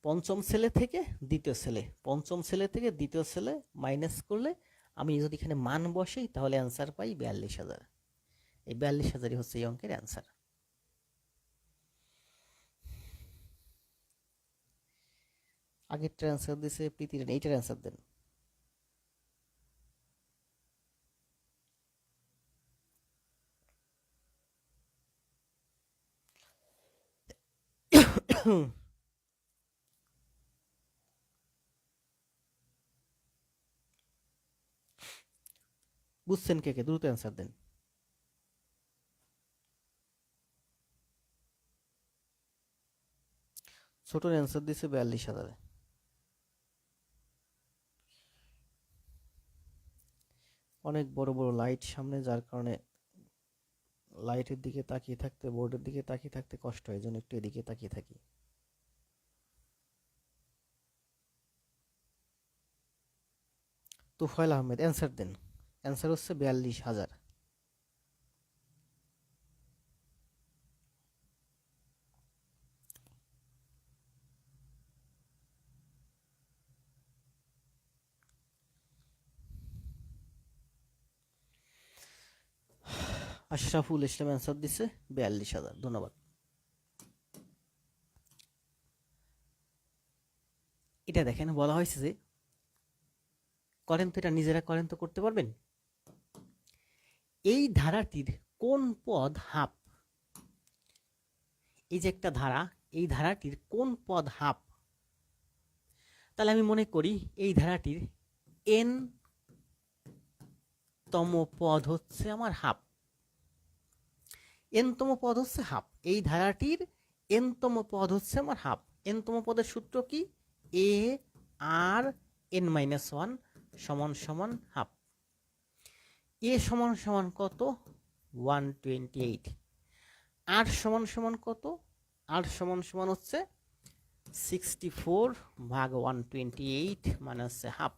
পঞ্চম ছেলে থেকে দ্বিতীয় ছেলে, পঞ্চম ছেলে থেকে দ্বিতীয় ছেলে মাইনাস করলে আমি যদি এখানে মান বসাই তাহলে অ্যান্সার পাই 42,000। এই 42,000ই হচ্ছে এই অঙ্কের অ্যান্সার। আগেরটার অ্যান্সার দিছে প্রীতির, এইটার অ্যান্সার দেন। বুঝছেন কে কে, দ্রুত অ্যান্সার দেন। ছোটর অ্যান্সার দিছে 42,000। অনেক বড় বড় লাইট সামনে, যার কারণে লাইটের দিকে তাকিয়ে থাকতে, বোর্ডের দিকে তাকিয়ে থাকতে কষ্ট হয়, জন্য একটু এদিকে তাকিয়ে থাকি। তুফাইল আহমেদ অ্যান্সার দেন। অ্যান্সার হচ্ছে 42,000। আশরাফুল ইসলাম অ্যান্সার দিছে 42,000। ধন্যবাদ। এটা দেখেন বলা হয়েছে যে করেন তো, এটা নিজেরা করেন তো, করতে পারবেন। এই ধারাটির কোন পদ হাফ? এই যে একটা ধারা, এই ধারাটির কোন পদ হাফ? তাহলে আমি মনে করি এই ধারাটির n তম পদ হচ্ছে আমার হাফ। n তম পদ হচ্ছে হাফ। এই ধারাটির n তম পদ হচ্ছে আমার হাফ। n তম পদের সূত্র কি? a r n মাইনাস 1 সমান সমান হাফ। a সমান সমান কত? 128। r সমান সমান কত? r সমান সমান হচ্ছে 64 ভাগ 128 মানে হচ্ছে হাফ।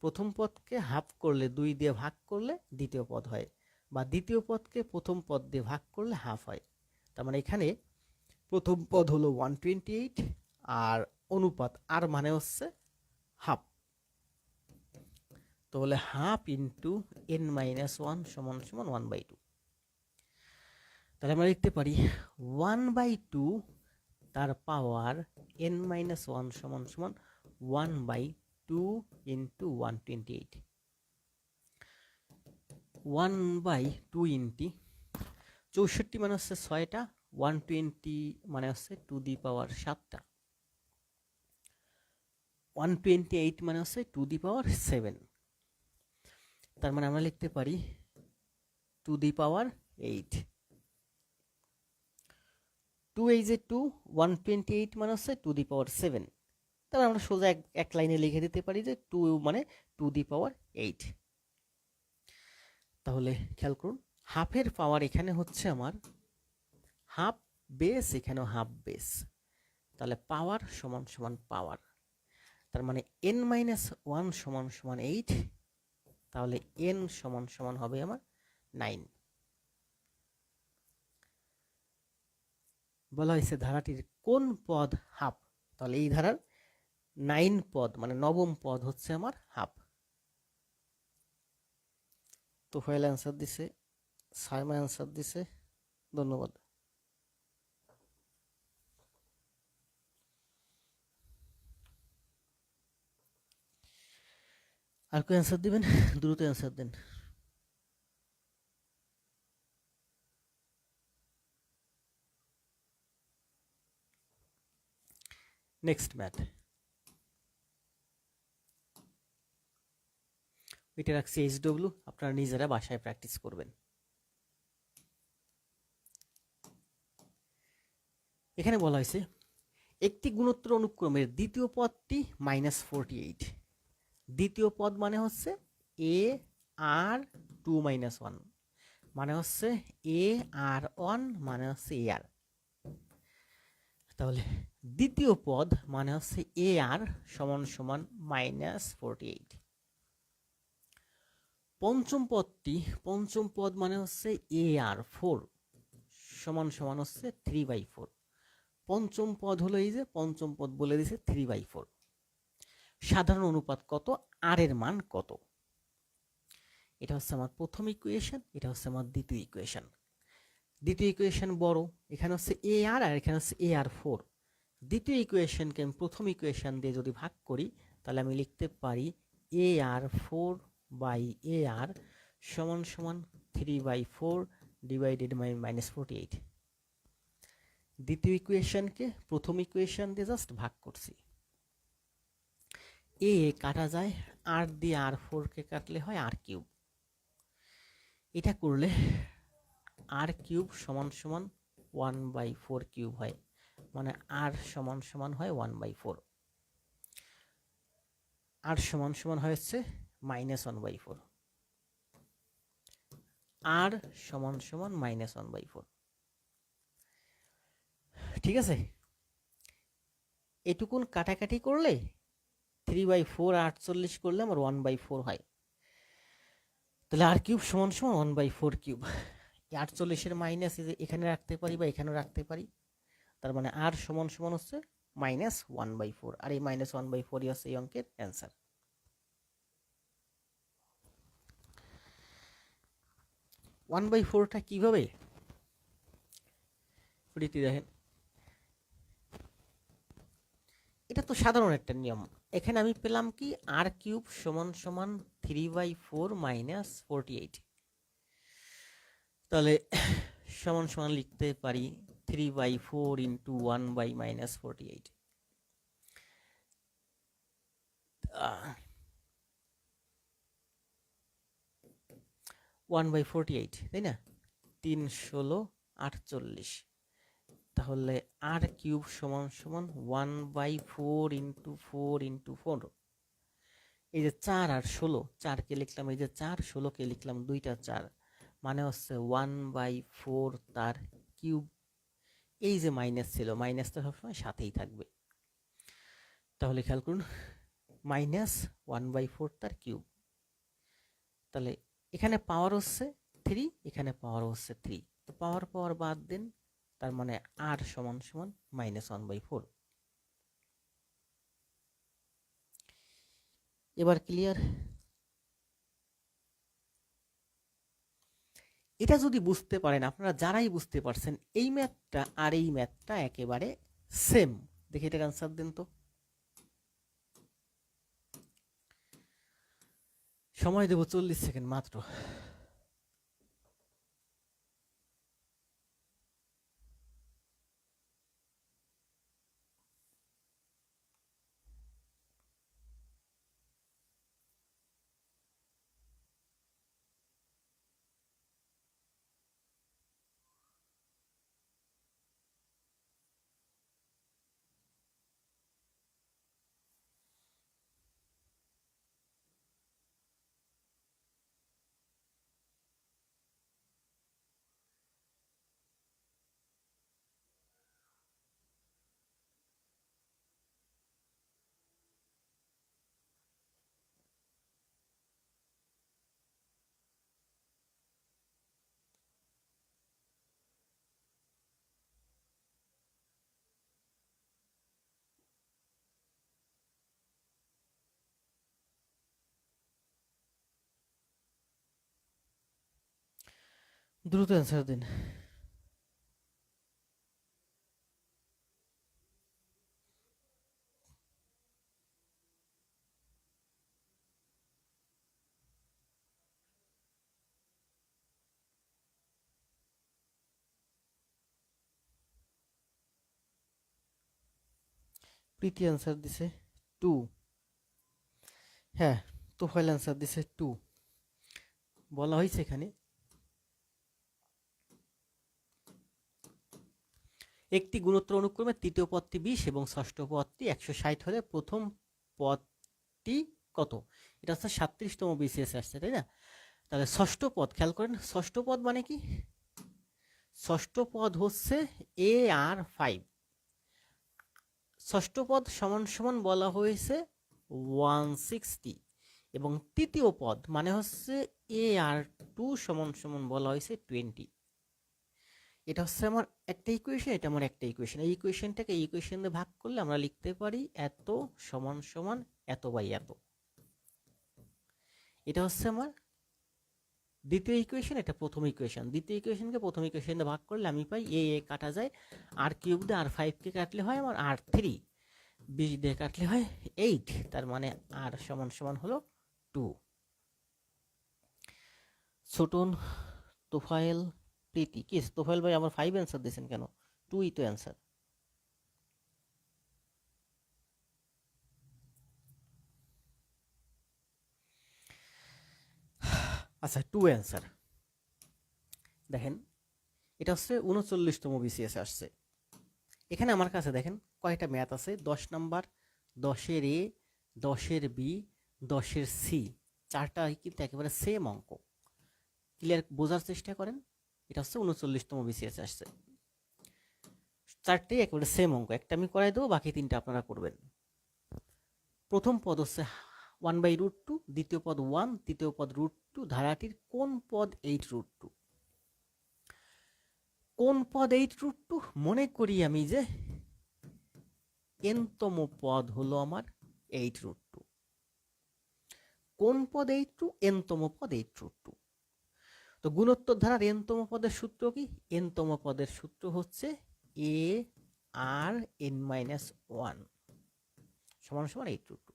প্রথম পদকে হাফ করলে 2 দিয়ে ভাগ করলে দ্বিতীয় পদ হয়, বা দ্বিতীয় পদকে প্রথম পদ দিয়ে ভাগ করলে হাফ হয়। তার মানে এখানে প্রথম পদ হলো 128 আর অনুপাত আর মানে হচ্ছে হাফ। তাহলে হাফ ইন্টু n মাইনাস 1 সমান সমান 1/2। তাহলে আমরা লিখতে পারি 1/2 তার পাওয়ার n মাইনাস 1 সমান সমান 1/2 ইন্টু 128। 1/2 ইন্টু 64 মানে হচ্ছে 6টা, 120 মানে হচ্ছে 2 দি পাওয়ার 7টা, 128 মানে হচ্ছে 2 দি পাওয়ার 7। তার মানে আমরা লিখতে পারি 2 দি পাওয়ার 8। 2 এই যে 2, 128 মানে হচ্ছে 2 দি পাওয়ার 7। তাহলে আমরা সোজা এক লাইনে লিখে দিতে পারি যে 2 মানে 2 দি পাওয়ার 8। তাহলে খেয়াল করুন, হাফের পাওয়ার এখানে হচ্ছে আমার হাফ বেস, এখানেও হাফ বেস। তাহলে পাওয়ার সমান সমান পাওয়ার। তার মানে n মাইনাস 1 সমান সমান 8। তাহলে n সমান সমান হবে আমার 9। বলা হয়েছে ধারাটির কোন পদ হাফ? তাহলে এই ধারার 9 পদ মানে নবম পদ হচ্ছে আমার হাফ। তো ফাইল অ্যান্সার দিছে, সাইমা অ্যান্সার দিছে। ধন্যবাদ। আর কেউ অ্যান্সার দিবেন? দ্রুত অ্যান্সার দেন। নেক্সট ম্যাথ, এটা রাখছি HW, আপনারা নিজেরা বাসায় প্র্যাকটিস করবেন। এখানে বলা হয়েছে একটি গুণোত্তর অনুক্রমের দ্বিতীয় পদটি -48। দ্বিতীয় পদ মানে হচ্ছে a r 2 - 1 মানে হচ্ছে a r 1 মানে হচ্ছে a r। তাহলে দ্বিতীয় পদ মানে হচ্ছে a r সমান সমান -48। পঞ্চম পদ মানে হচ্ছে a r 4 সমান সমান হচ্ছে 3/4। পঞ্চম পদ হলো এই যে পঞ্চম পদ বলে দিছে 3/4। সাধারণ অনুপাত কত? আর এর মান কত? এটা হচ্ছে আমার প্রথম ইকুয়েশন, এটা হচ্ছে আমার দ্বিতীয় ইকুয়েশন। দ্বিতীয় ইকুয়েশন বড়, এখানে হচ্ছে এ আর এখানে হচ্ছে এ আর 4। দ্বিতীয় ইকুয়েশনকে আমি প্রথম ইকুয়েশন দিয়ে যদি ভাগ করি তাহলে আমি লিখতে পারি এ আর 4/ar সমান সমান 3/4 ডিভাইডেড বাই -48। দ্বিতীয় ইকুয়েশনকে প্রথম ইকুয়েশন দিয়ে জাস্ট ভাগ করছি। এ কাটা যায়, আর দিয়ে r4 কে কাটলে হয় r3। এটা করলে r³ সমান সমান 1/4 কিউব হয়, মানে r সমান সমান হয় 1/4। r সমান সমান হয়েছে -1/4। r সমান সমান -1/4। ঠিক আছে, এটুকুন কাটাকাটি করলে 3/4 48 করলে আমার 1/4 হয়। তাহলে r³ সমান সমান 1/4 কিউব। 48-এর মাইনাস এখানে রাখতে পারি বা এখানেও রাখতে পারি। তার মানে r সমান সমান হচ্ছে -1/4, আর এই -1/4 হচ্ছে এই অঙ্কের অ্যান্সার। (1/4)টা কিভাবে দেখেন, এটা তো সাধারণ একটা নিয়ম। এখানে আমি পেলাম কি আর কিউব সমান সমান 3/4 মাইনাস 48। তাহলে সমান সমান লিখতে পারি 3/4 ইন্টু 1/-48। 1/48, তাই না? 3 16 48। তাহলে আর কিউব সমান সমান 1/4 ইন্টু 4 ইন্টু 4। এই যে 4 আর 16, 4 কে লিখলাম, এই যে 4, 16 কে লিখলাম, দুইটা 4, মানে হচ্ছে 1/4 তার কিউব। এই যে মাইনাস ছিল, মাইনাসটা সবসময় সাথেই থাকবে। তাহলে খেয়াল করুন, মাইনাস 1/4 তার কিউব। তাহলে এখানে পাওয়ার হচ্ছে 3, এখানে পাওয়ার হচ্ছে 3, তো পাওয়ার পাওয়ার বাদ দেন, তার মানে আর সমান সমান -1/4। এবার ক্লিয়ার? এটা যদি বুঝতে পারেন, আপনারা যারাই বুঝতে পারছেন, এই ম্যাথটা আর এই ম্যাথটা একেবারে সেম। দেখি এটার অ্যান্সার দেন তো। সময় দেব 40 সেকেন্ড মাত্র। দ্রুত অ্যান্সার দিন। প্রীতি অ্যান্সার দিছে 2। হ্যাঁ, তোফাইল অ্যান্সার দিছে 2। বলা হয়েছে এখানে একটি গুণোত্তর অনুক্রমে তৃতীয় পদটি 20 এবং ষষ্ঠ পদটি 160 হলে প্রথম পদটি কত? এটা হচ্ছে 37তম বিসিএস আসছে, তাই না? তাহলে ষষ্ঠ পদ খেয়াল করেন, ষষ্ঠ পদ মানে কি? ষষ্ঠ পদ হচ্ছে AR5। ষষ্ঠ পদ সমান সমান বলা হয়েছে 160, এবং তৃতীয় পদ মানে হচ্ছে AR2 সমান সমান বলা হয়েছে 20। এটা হচ্ছে আমার একটা ইকুয়েশন, এটা আমার একটা ইকুয়েশন। এই ইকুয়েশনটাকে এই ইকুয়েশন দিয়ে ভাগ করলে আমরা লিখতে পারি এত সমান সমান এত বাই এত। এটা হচ্ছে আমার দ্বিতীয় ইকুয়েশন, এটা প্রথম ইকুয়েশন। দ্বিতীয় ইকুয়েশনকে প্রথম ইকুয়েশন দিয়ে ভাগ করলে আমি পাই এ কাটা যায়, আর কিউব দিয়ে R5 কে কাটলে হয় আমার R3, 20 দিয়ে কাটলে হয় 8, তার মানে আর সমান সমান হলো 2। ছোটন, তোফায়েল, প্রীতি। কি তোফায়েল ভাই আমার 5 অ্যান্সার দিয়েছেন কেন? 2ই তো অ্যান্সার। আচ্ছা, 2 অ্যান্সার। দেখেন, এটা হচ্ছে 39তম বিসিএস আসছে। এখানে আমার কাছে দেখেন কয়টা ম্যাথ আছে, 10 নাম্বার, 10-এর এ, 10-এর বি, 10-এর সি, চারটা কিন্তু একেবারে সেম অঙ্ক। ক্লিয়ার? বোঝার চেষ্টা করেন। এটা হচ্ছে 39তম বিসিএস আসছে, চারটেই একেবারে সেম অঙ্ক। একটা আমি করাই দেবো, বাকি তিনটা আপনারা করবেন। প্রথম পদ হচ্ছে 1/√2, দ্বিতীয় পদ 1, তৃতীয় পদ √2। ধারাটির কোন পদ 8√2? কোন পদ 8√2? মনে করি আমি যে nতম পদ হলো আমার 8√2। কোন পদ 8√2? nতম পদ 8√2। তো গুণোত্তর ধারার nতম পদের সূত্র কি? nতম পদের সূত্র হচ্ছে a r n - 1 সমান সমান 8√2।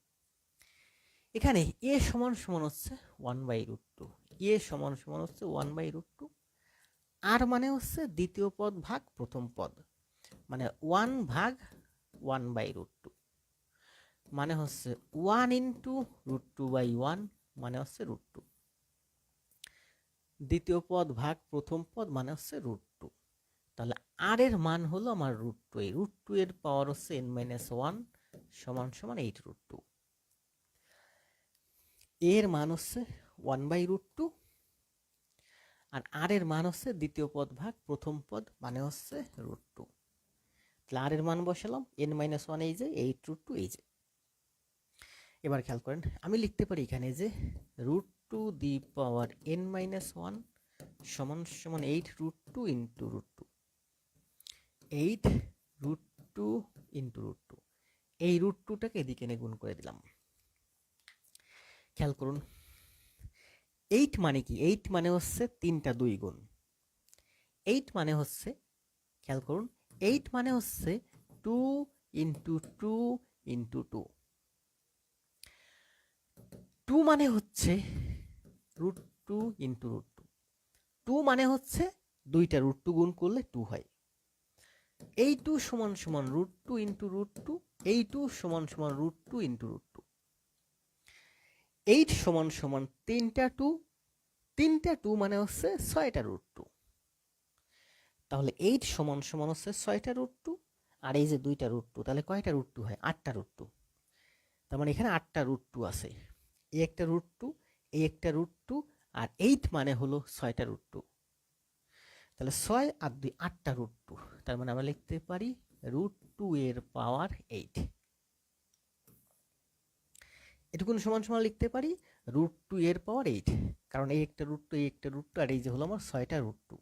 এখানে এ সমান সমান হচ্ছে 1/√2, এ সমান সমান হচ্ছে 1/√2, আর মানে হচ্ছে দ্বিতীয় পদ ভাগ প্রথম পদ, মানে 1/√2, মানে হচ্ছে 1 ইন্টু √2/1, মানে হচ্ছে √2, দ্বিতীয় পদ ভাগ প্রথম পদ মানে হচ্ছে √2। তাহলে আর এর মান হলো আমার √2, এই √2 এর পাওয়ার হচ্ছে n-1 সমান সমান 8√2, এর মান হচ্ছে 1/√2, আর এর মান হচ্ছে দ্বিতীয় পদ ভাগ প্রথম পদ মানে হচ্ছে √2। তাহলে আর এর মান বসালাম, n-1 এই যে 8√2 এই যে। এবার খেয়াল করেন, আমি লিখতে পারি এখানে যে √2 দি পাওয়ার n-1 সমান সমান 8√2 ইন্টু √2, 8√2 ইন্টু √2, এই √2টাকে এদিকে এনে গুণ করে দিলাম। খেয়াল করুন 8 মানে কি, 8 মানে হচ্ছে 3টা 2 গুণ, 8 মানে হচ্ছে, খেয়াল করুন 8 মানে হচ্ছে 2 ইন্টু 2 ইন্টু 2, 2 মানে হচ্ছে √2 ইন্টু √2, 2 মানে হচ্ছে দুইটা √2 গুণ করলে 2 হয়, এই 2 সমান সমান √2 ইন্টু √2, এই 2 সমান সমান √2 ইন্টু √2, 8 সমান সমান 3টা 2, 3টা 2 মানে হচ্ছে 6টা √2, তাহলে 8 সমান সমান হচ্ছে 6টা √2, আর এই যে দুইটা √2, তাহলে কয়টা √2 হয়, 8টা √2, তার মানে এখানে 8টা √2 আছে, এই একটা √2, এই একটা √2, আর 8 মানে হলো 6টা √2, তাহলে 6 আর 2 8টা √2, তার মানে আমরা লিখতে পারি √2 এর পাওয়ার 8, এটুকুন সমান সমান লিখতে পারি √2 এর পাওয়ার 8, কারণ এই একটা √2, এই একটা √2, আর এই যে হলো আমার 6টা √2,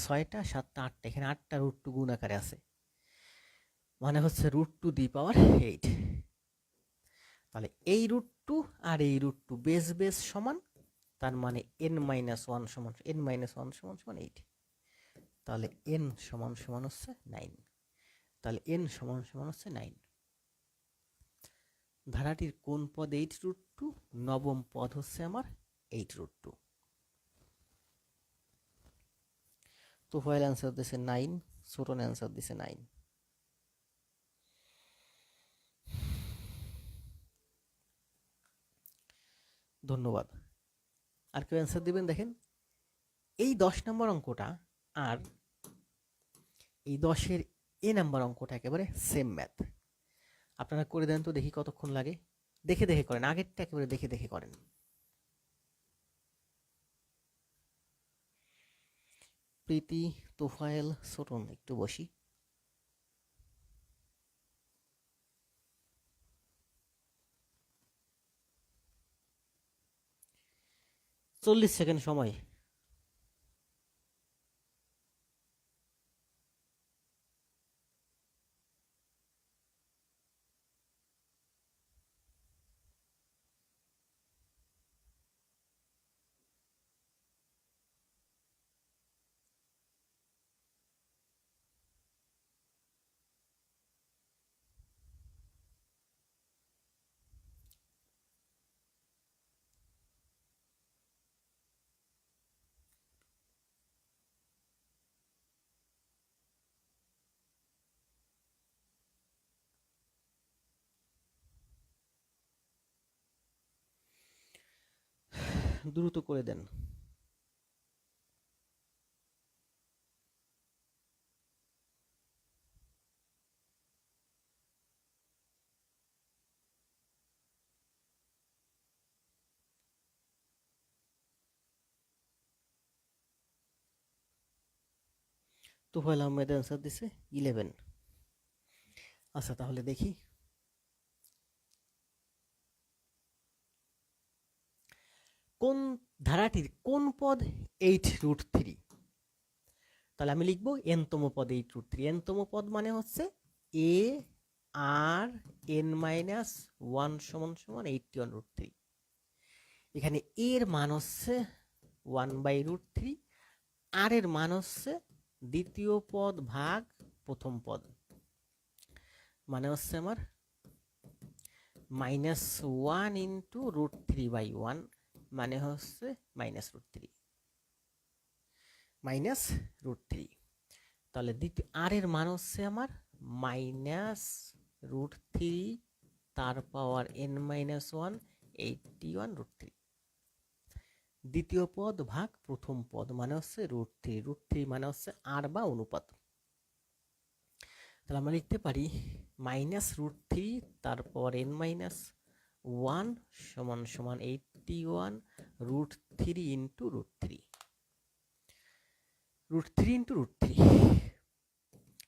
6টা 7টা 8টা, এখানে 8টা √2 গুণ আকারে আছে, মানে হচ্ছে √2 দি পাওয়ার 8। তাহলে এই √2 আর এই √2 বেস বেস সমান, তার মানে n-1 সমান n-1 সমান সমান 8, তাহলে n সমান সমান হচ্ছে 9, তাহলে n সমান সমান হচ্ছে 9। ধারাটির কোন পদ 8√2, নবম পদ হচ্ছে আমার 8√2। তো ফাইল অ্যান্সার দিছে 9, ছোট অ্যান্সার দিছে 9। ধন্যবাদ। আর কেউ অ্যান্সার দিবেন? দেখেন এই 10 নম্বর অঙ্কটা আর এই 10-এর এ নাম্বার অঙ্কটা একেবারে সেম ম্যাথ। আপনারা করে দেন তো দেখি কতক্ষণ লাগে, দেখে দেখে করেন, আগেরটা একেবারে দেখে দেখে করেন। প্রীতি, তোফায়েল, ছোটন একটু বসি। 40 সেকেন্ড সময়। দ্রুত করে দেন। তোফায়েল আহমেদ অ্যান্সার দিছে 11। আচ্ছা তাহলে দেখি কোন ধারাটির কোন পদ 8√3। তাহলে আমি লিখবো n-তম পদ 8√3। n-তম পদ মানে হচ্ছে a আর n-1 সমান সমান 81√3। এখানে এর মান হচ্ছে 1/√3, আর এর মান হচ্ছে দ্বিতীয় পদ ভাগ প্রথম পদ, মানে হচ্ছে আমার minus one into root three by one মানে হচ্ছে minus root three, minus root three. তাহলে দ্বিতীয় আর এর মান হচ্ছে আমার মাইনাস রুট থ্রি তার power n minus one 81 root three. দ্বিতীয় পদ ভাগ প্রথম পদ মানে হচ্ছে রুট থ্রি, রুট থ্রি মানে হচ্ছে আর বা অনুপাত। তাহলে আমরা লিখতে পারি মাইনাস রুট থ্রি তার পাওয়ার এন মাইনাস ওয়ান সমান সমান 81 root three into root three, root three into root three.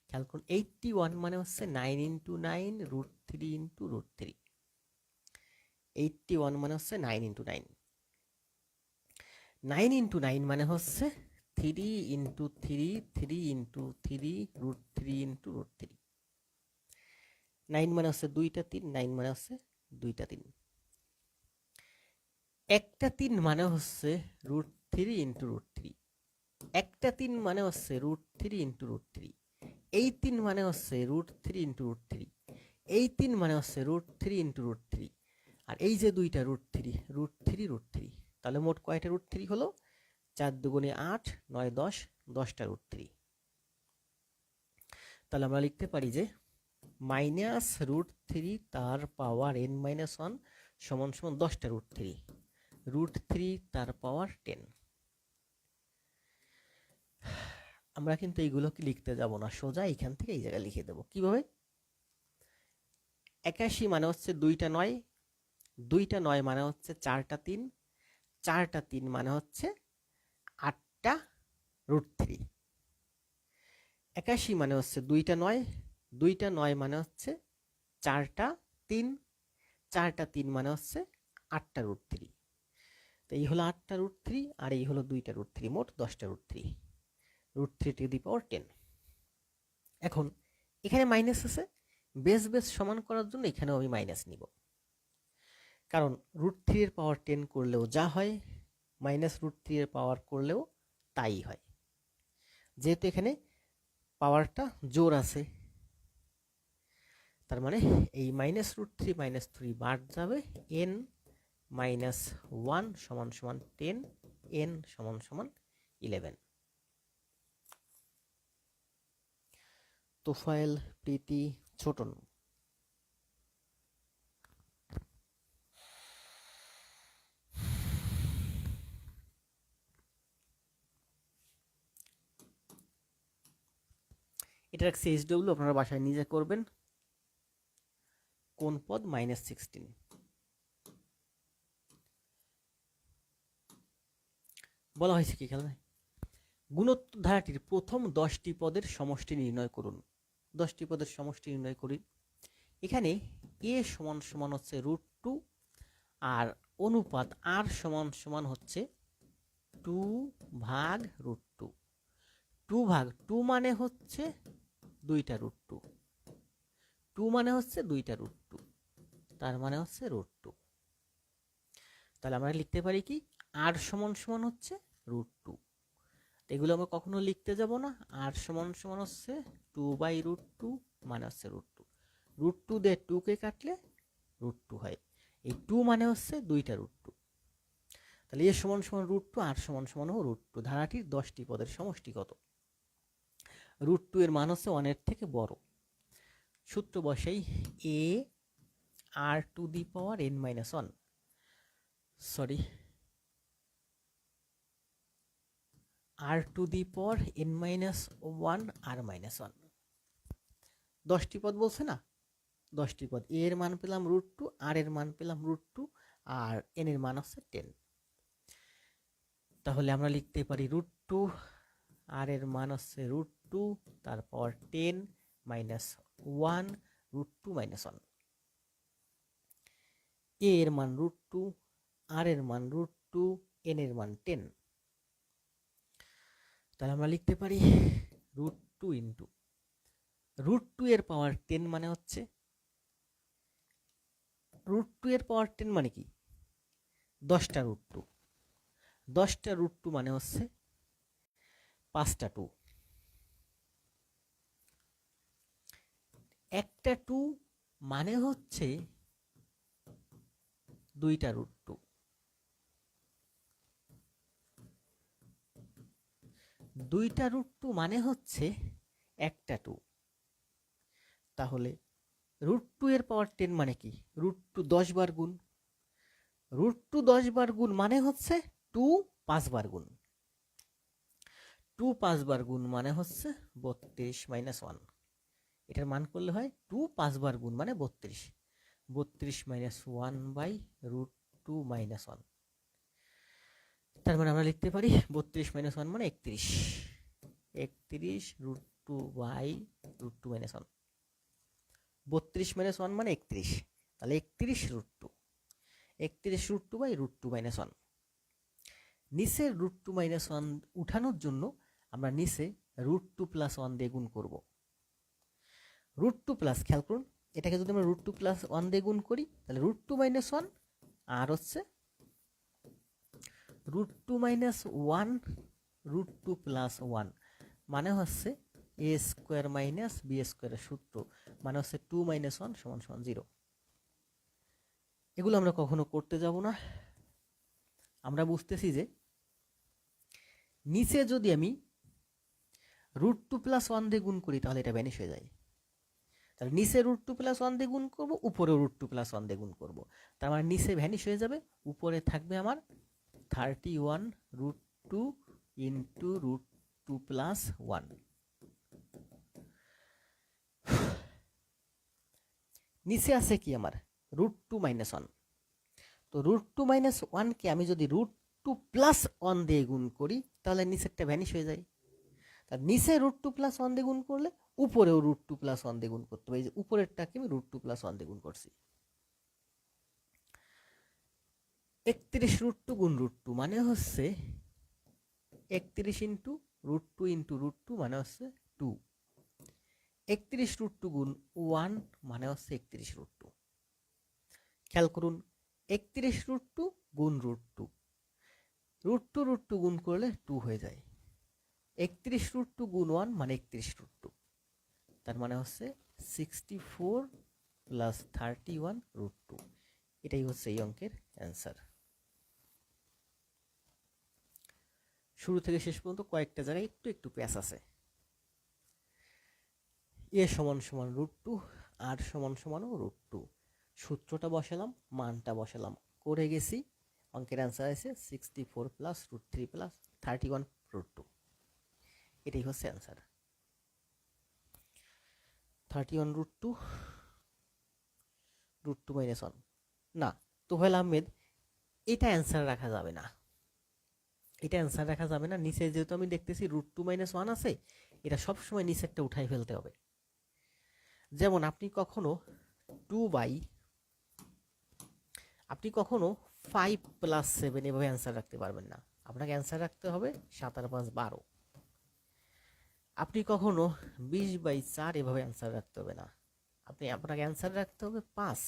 খেয়াল করুন 81 মানে হচ্ছে 9 into 9 root three into root three. 81 মানে হচ্ছে 9 ইন্টু 9, 9 ইন্টু 9 মানে হচ্ছে 3 into 3, 3 into 3 root three into root three. 9 মানে হচ্ছে 2টা 3, 9 মানে হচ্ছে 2টা 3। একটা 3 মানে হচ্ছে root three into root three, একটা 3 মানে হচ্ছে root three into root three. এই 3 মানে হচ্ছে root three into root three, এই 3 মানে হচ্ছে root three into root three, আর এই যে দুইটা root three, root three root three. তাহলে মোট কয়টা রুট থ্রি হলো? 4 দুগুণে 8, 9 10, 10টা রুট থ্রি। তাহলে আমরা লিখতে পারি যে মাইনাস রুট থ্রি তার পাওয়ার এন মাইনাস ওয়ান সমান সমান 10টা রুট থ্রি, রুট থ্রি তার পাওয়ার 10। আমরা কিন্তু এইগুলোকে লিখতে যাব না, সোজা এখান থেকে এই জায়গায় লিখে দেবো। কিভাবে? 81 মানে হচ্ছে 2টা 9, 2টা 9 মানে হচ্ছে 4টা 3, 4টা 3 মানে হচ্ছে 8টা রুট থ্রি। 81 মানে হচ্ছে 2টা 9, 2টা 9 মানে হচ্ছে 4টা 3, 4টা 3 মানে হচ্ছে 8টা রুট থ্রি। তো এই হলো 8টা রুট থ্রি আর এই হলো 2টা রুট থ্রি, মোট 10টা root three, root three to the power 10। এখন এখানে মাইনাস আছে, বেস বেস সমান করার জন্য এখানেও আমি মাইনাস নিব, কারণ রুট থ্রি এর পাওয়ার 10 করলেও যা হয় মাইনাস রুট থ্রি এর পাওয়ার করলেও তাই হয়, যেহেতু এখানে পাওয়ারটা জোর আছে। তার মানে এই minus root three minus three বাদ যাবে, এন মাইনাস ওয়ান সমান সমান 10, এন সমান সমান 11। তোফায়েল, প্রীতি, ছোটন। এটার এক সিএসডব্লিউ আপনারা বাসায় নিজে করবেন। কোন পদ? -16। বলা হয়েছে কি খেলা, গুণোত্তর ধারাটির প্রথম 10টি পদের সমষ্টি নির্ণয় করুন। 10টি পদের সমষ্টি নির্ণয় করি। এখানে এ সমান সমান হচ্ছে রুট টু আর অনুপাত আর সমান সমান হচ্ছে 2 ভাগ রুট টু। 2 ভাগ 2 মানে হচ্ছে 2টা রুট টু, 2 মানে হচ্ছে 2টা রুট টু, তার মানে হচ্ছে রুট টু। তাহলে আমরা লিখতে পারি কি, আর সমান সমান হচ্ছে রুট টু। এগুলো আমরা কখনো লিখতে যাব না। আর সমান সমান হচ্ছে 2 বাই রুট টু মানে হচ্ছে রুট টু, রুট টু দিয়ে 2 কে কাটলে রুট টু হয়। এই 2 মানে হচ্ছে 2টা রুট টু। তাহলে এ সমান সমান রুট টু, আর সমান সমান রুট টু। ধারাটির 10টি পদের সমষ্টি কত? রুট টু এর মান হচ্ছে 1 এর থেকে বড়। সূত্র বসাই, a r to the power n minus one, sorry r to the power n minus one r minus one. 10টি পদ বলছে না, 10টি পদ। এ এর মান পেলাম রুট টু, আর এর মান পেলাম রুট টু, আর এন এর মান হচ্ছে 10। তাহলে আমরা লিখতে পারি রুট টু, আর এর মান হচ্ছে রুট টু তার power 10 minus one root two minus one. A এর মান রুট টু, আর এর মান রুট টু, এন এর মান 10। তাহলে আমরা লিখতে পারি root two into root two এর পাওয়ার 10 মানে হচ্ছে, রুট টু এর পাওয়ার 10 মানে কি, 10টা রুট টু। 10টা রুট টু মানে হচ্ছে 5টা টু। একটা টু মানে হচ্ছে দুইটা রুট টু, দুইটা রুট টু মানে হচ্ছে একটা টু। তাহলে রুট টু এর পাওয়ার 10 মানে কি? রুট টু 10 বার গুণ। রুট টু 10 বার গুণ মানে হচ্ছে টু 5 বার গুণ। টু 5 বার গুণ মানে হচ্ছে 32 মাইনাস 1। এটার মান করলে হয় টু 5 বার গুণ মানে 32। 32 minus 1 by root two minus 1। তার মানে আমরা লিখতে পারি 32 মাইনাস 1 মানে 31। 31 root two by root two minus 1। 32 minus 1 মানে 31। তাহলে 31 root two. 31 root two by root two minus 1। নিচের রুট টু মাইনাস 1 উঠানোর জন্য আমরা নিচে রুট টু প্লাস 1 দিয়ে গুণ করব। রুট টু প্লাস, খেয়াল করুন, এটাকে যদি আমরা রুট টু প্লাস 1 দিয়ে গুণ করি তাহলে রুট টু মাইনাস 1 আর হচ্ছে root two minus 1 root two plus 1 মানে হচ্ছে এ স্কোয়ার মাইনাস বি স্কোয়ারের সূত্র, মানে হচ্ছে 2 মাইনাস 1 সমান সমান 0। এগুলো আমরা কখনো করতে যাব না। আমরা বুঝতেছি যে নিচে যদি আমি রুট টু প্লাস 1 দিয়ে গুণ করি তাহলে এটা ভ্যানিশ হয়ে যায়। তাহলে নিচে রুট টু প্লাস 1 দিয়ে গুণ করবো, উপরে রুট টু প্লাস 1 দিয়ে গুণ করবো। তার মানে নিচে ভ্যানিশ হয়ে যাবে, উপরে থাকবে আমার 31 root two into root two plus 1। নিচে আছে কি আমার রুট টু মাইনাস 1। তো রুট টু মাইনাস 1কে আমি যদি রুট টু প্লাস 1 দিয়ে গুণ করি তাহলে নিচেরটা ভ্যানিশ হয়ে যায়। তার নিচে রুট টু প্লাস 1 দিয়ে গুণ করলে উপরেও রুট টু প্লাস 1 দিয়ে গুণ করতে হবে। এই যে উপরেরটাকে আমি রুট টু প্লাস 1 দিয়ে গুণ করছি। 31 রুট টু গুণ রুট টু মানে হচ্ছে 31 ইন্টু রুট টু মানে হচ্ছে 2। 31 রুট টু গুণ 1 মানে হচ্ছে 31 রুট টু। খেয়াল করুন, 31 রুট টু গুণ রুট টু, রুট টু গুণ করলে 2 হয়ে যায়। 31 রুট টু গুণ 1 মানে 31 রুট টু। তার মানে হচ্ছে 64 প্লাস 31 রুট টু। এটাই হচ্ছে এই অঙ্কের অ্যান্সার। শুরু থেকে শেষ পর্যন্ত কয়েকটা জায়গায় একটু একটু প্যাচ আছে। এ সমান সমান রুট টু, আর সমান সমানও রুট টু। সূত্রটা বসালাম, মানটা বসালাম, করে গেছি। অঙ্কের অ্যান্সার আছে 64 plus root 3 plus 31 root two. এটাই হচ্ছে অ্যান্সার। 31 রুট টু মাইনাস 1 না, তোহেল আহমেদ, এটা অ্যান্সার রাখা যাবে না। এটা অ্যান্সার রাখা যাবে না। নিচে যেহেতু আমি দেখতেছি রুট টু মাইনাস 1 আছে, এটা সবসময় নিচেরটা উঠাই ফেলতে হবে। যেমন আপনি কখনো 5 প্লাস 7 এভাবে অ্যান্সার রাখতে পারবেন না। আপনাকে অ্যান্সার রাখতে হবে 7 আর 5 12। আপনি কখনো 20/4 এভাবে অ্যান্সার রাখতে হবে না। আপনাকে অ্যান্সার রাখতে হবে 5।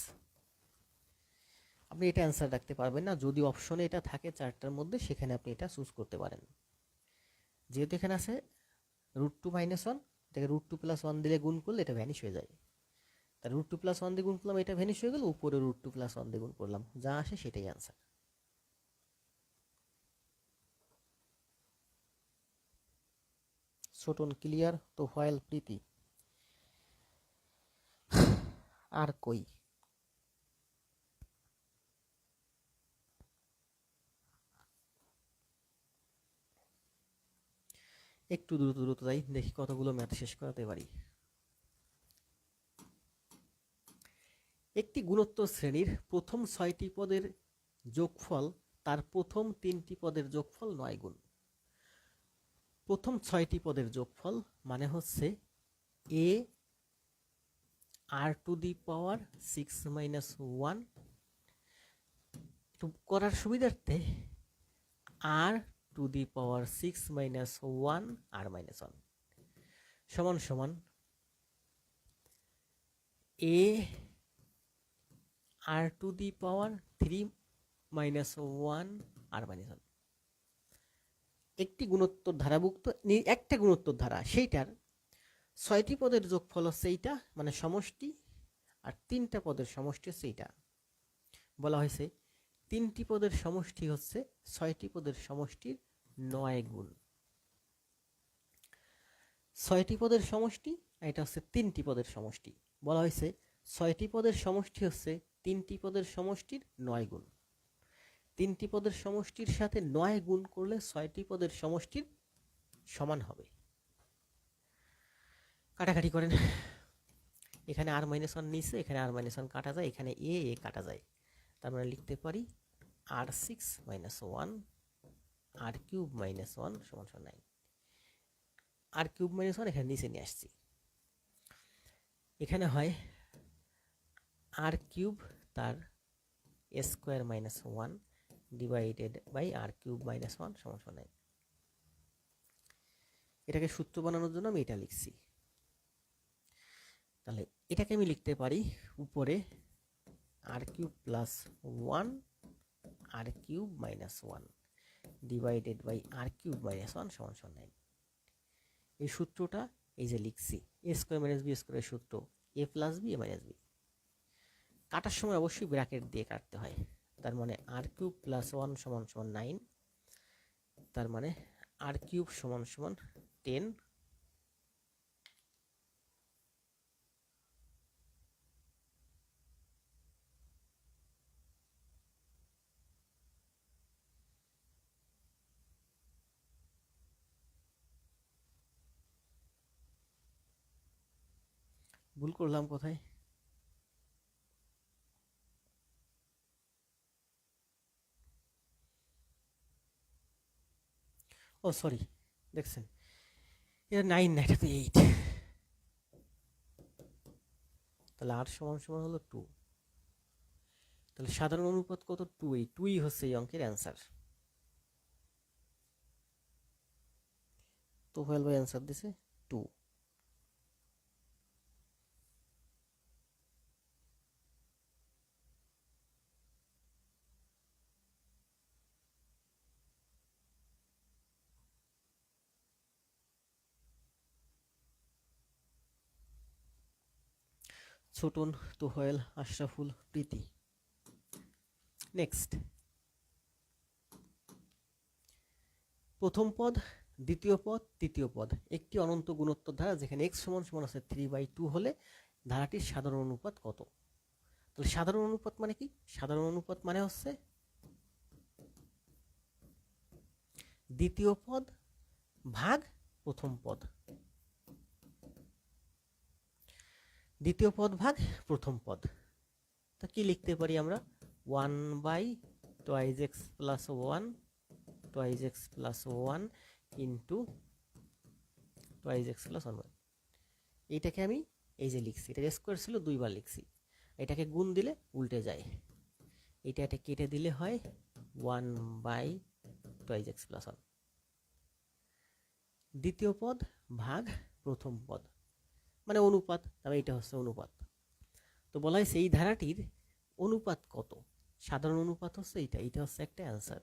আপনি এটা অ্যান্সার রাখতে পারবেন না। যদি অপশনে এটা থাকে 4টার মধ্যে, সেখানে আপনি এটা চুজ করতে পারেন। যেহেতু এখানে আছে রুট টু মাইনাস 1, এটাকে রুট টু প্লাস 1 দিলে গুণ করলে এটা ভ্যানিশ হয়ে যায়। তা রুট টু প্লাস 1 দিয়ে গুণ করলাম, এটা ভ্যানিশ হয়ে গেল, উপরে রুট টু প্লাস 1 দিয়ে গুণ করলাম, যা আসে সেটাই অ্যান্সার। ছোটন ক্লিয়ার তো ফয়েল প্রীতি আর কই? একটু দ্রুত যাই, দেখি কতগুলো ম্যাথ শেষ করাতে পারি। একটি গুণোত্তর শ্রেণীর প্রথম 6টি পদের যোগফল তার প্রথম 3টি পদের যোগফল 9 গুণ। প্রথম 6টি পদের যোগফল মানে হচ্ছে a r to the power 6 minus 1, একটু করার সুবিধার্থে r to the power 6 minus 1 r minus 1 সমান সমান a r to the power 3 minus 1 r minus 1। একটি গুণোত্তর ধারাভুক্ত, একটা গুণোত্তর ধারা, সেইটার 6টি পদের যোগফল হচ্ছে এইটা, মানে সমষ্টি, আর 3টা পদের সমষ্টি হচ্ছে এইটা। বলা হয়েছে 3টি পদের সমষ্টি হচ্ছে 6টি পদের সমষ্টির 9 গুণ। 6টি পদের সমষ্টি, এটা হচ্ছে 3টি পদের সমষ্টি। বলা হয়েছে 6টি পদের সমষ্টি হচ্ছে 3টি পদের সমষ্টির 9 গুণ। 3টি পদের সমষ্টির সাথে 9 গুণ করলে 6টি পদের সমষ্টির সমান হবে। কাটাকাটি করেন। এখানে r-1 নিচে, এখানে r-1 কাটা যায়, এখানে এ কাটা যায়। তার মানে লিখতে পারি r6 - 1 r³ - 1 সমান 9। r³ - 1 এখানে নিচে নিয়ে আসছি। এখানে হয় r³ তার স্কোয়ার - 1 ডিভাইডেড বাই r³ - 1 সমান 9। এটাকে সূত্র বানানোর জন্য আমি এটা লিখছি। তাহলে এটাকে আমি লিখতে পারি উপরে r³ + 1 r³ - 1 divided by r³ - 1 সমান 9। এই সূত্রটা এই যে লিখছি, a² - b² এর সূত্র a + b a - b। কাটার সময় অবশ্যই ব্র্যাকেট দিয়ে কাটতে হয়। তার মানে r³ + 1 সমান 9। তার মানে r³ সমান 10 ভুল করলাম কোথায়? ও সরি, দেখছেন এটা 9 না, এটা তো 8। তাহলে r সমান হলো 2। তাহলে সাধারণ অনুপাত কত? 2। এই 2ই হচ্ছে এই অঙ্কের অ্যান্সার। তো তোফায়েল ভাই অ্যান্সার দিছে 2। ছোটন, তোফায়েল, আশরাফুল, প্রীতি। নেক্সট, প্রথম পদ, দ্বিতীয় পদ, তৃতীয় পদ একটি অনন্ত গুণোত্তর ধারা যেখানে x সমান আছে 3/2 হলে ধারাটির সাধারণ অনুপাত কত? তাহলে সাধারণ অনুপাত মানে কি? সাধারণ অনুপাত মানে হচ্ছে দ্বিতীয় পদ ভাগ প্রথম পদ। দ্বিতীয় পদ ভাগ প্রথম পদ। তা কি লিখতে পারি আমরা? 1/2x + 1 2x + 1 into 2x + 1। এইটাকে আমি এই যে লিখছি, এটা স্কোয়ার ছিল 2 বার লিখছি। এটাকে গুণ দিলে উল্টে যায়, এটা কেটে দিলে হয় 1/2x + 1। দ্বিতীয় পদ ভাগ প্রথম পদ মানে অনুপাত, তবে এটা হচ্ছে অনুপাত। তো বলা হয়েছে এই ধারাটির অনুপাত কত? সাধারণ অনুপাত হচ্ছে এইটা, এটা হচ্ছে একটা অ্যান্সার।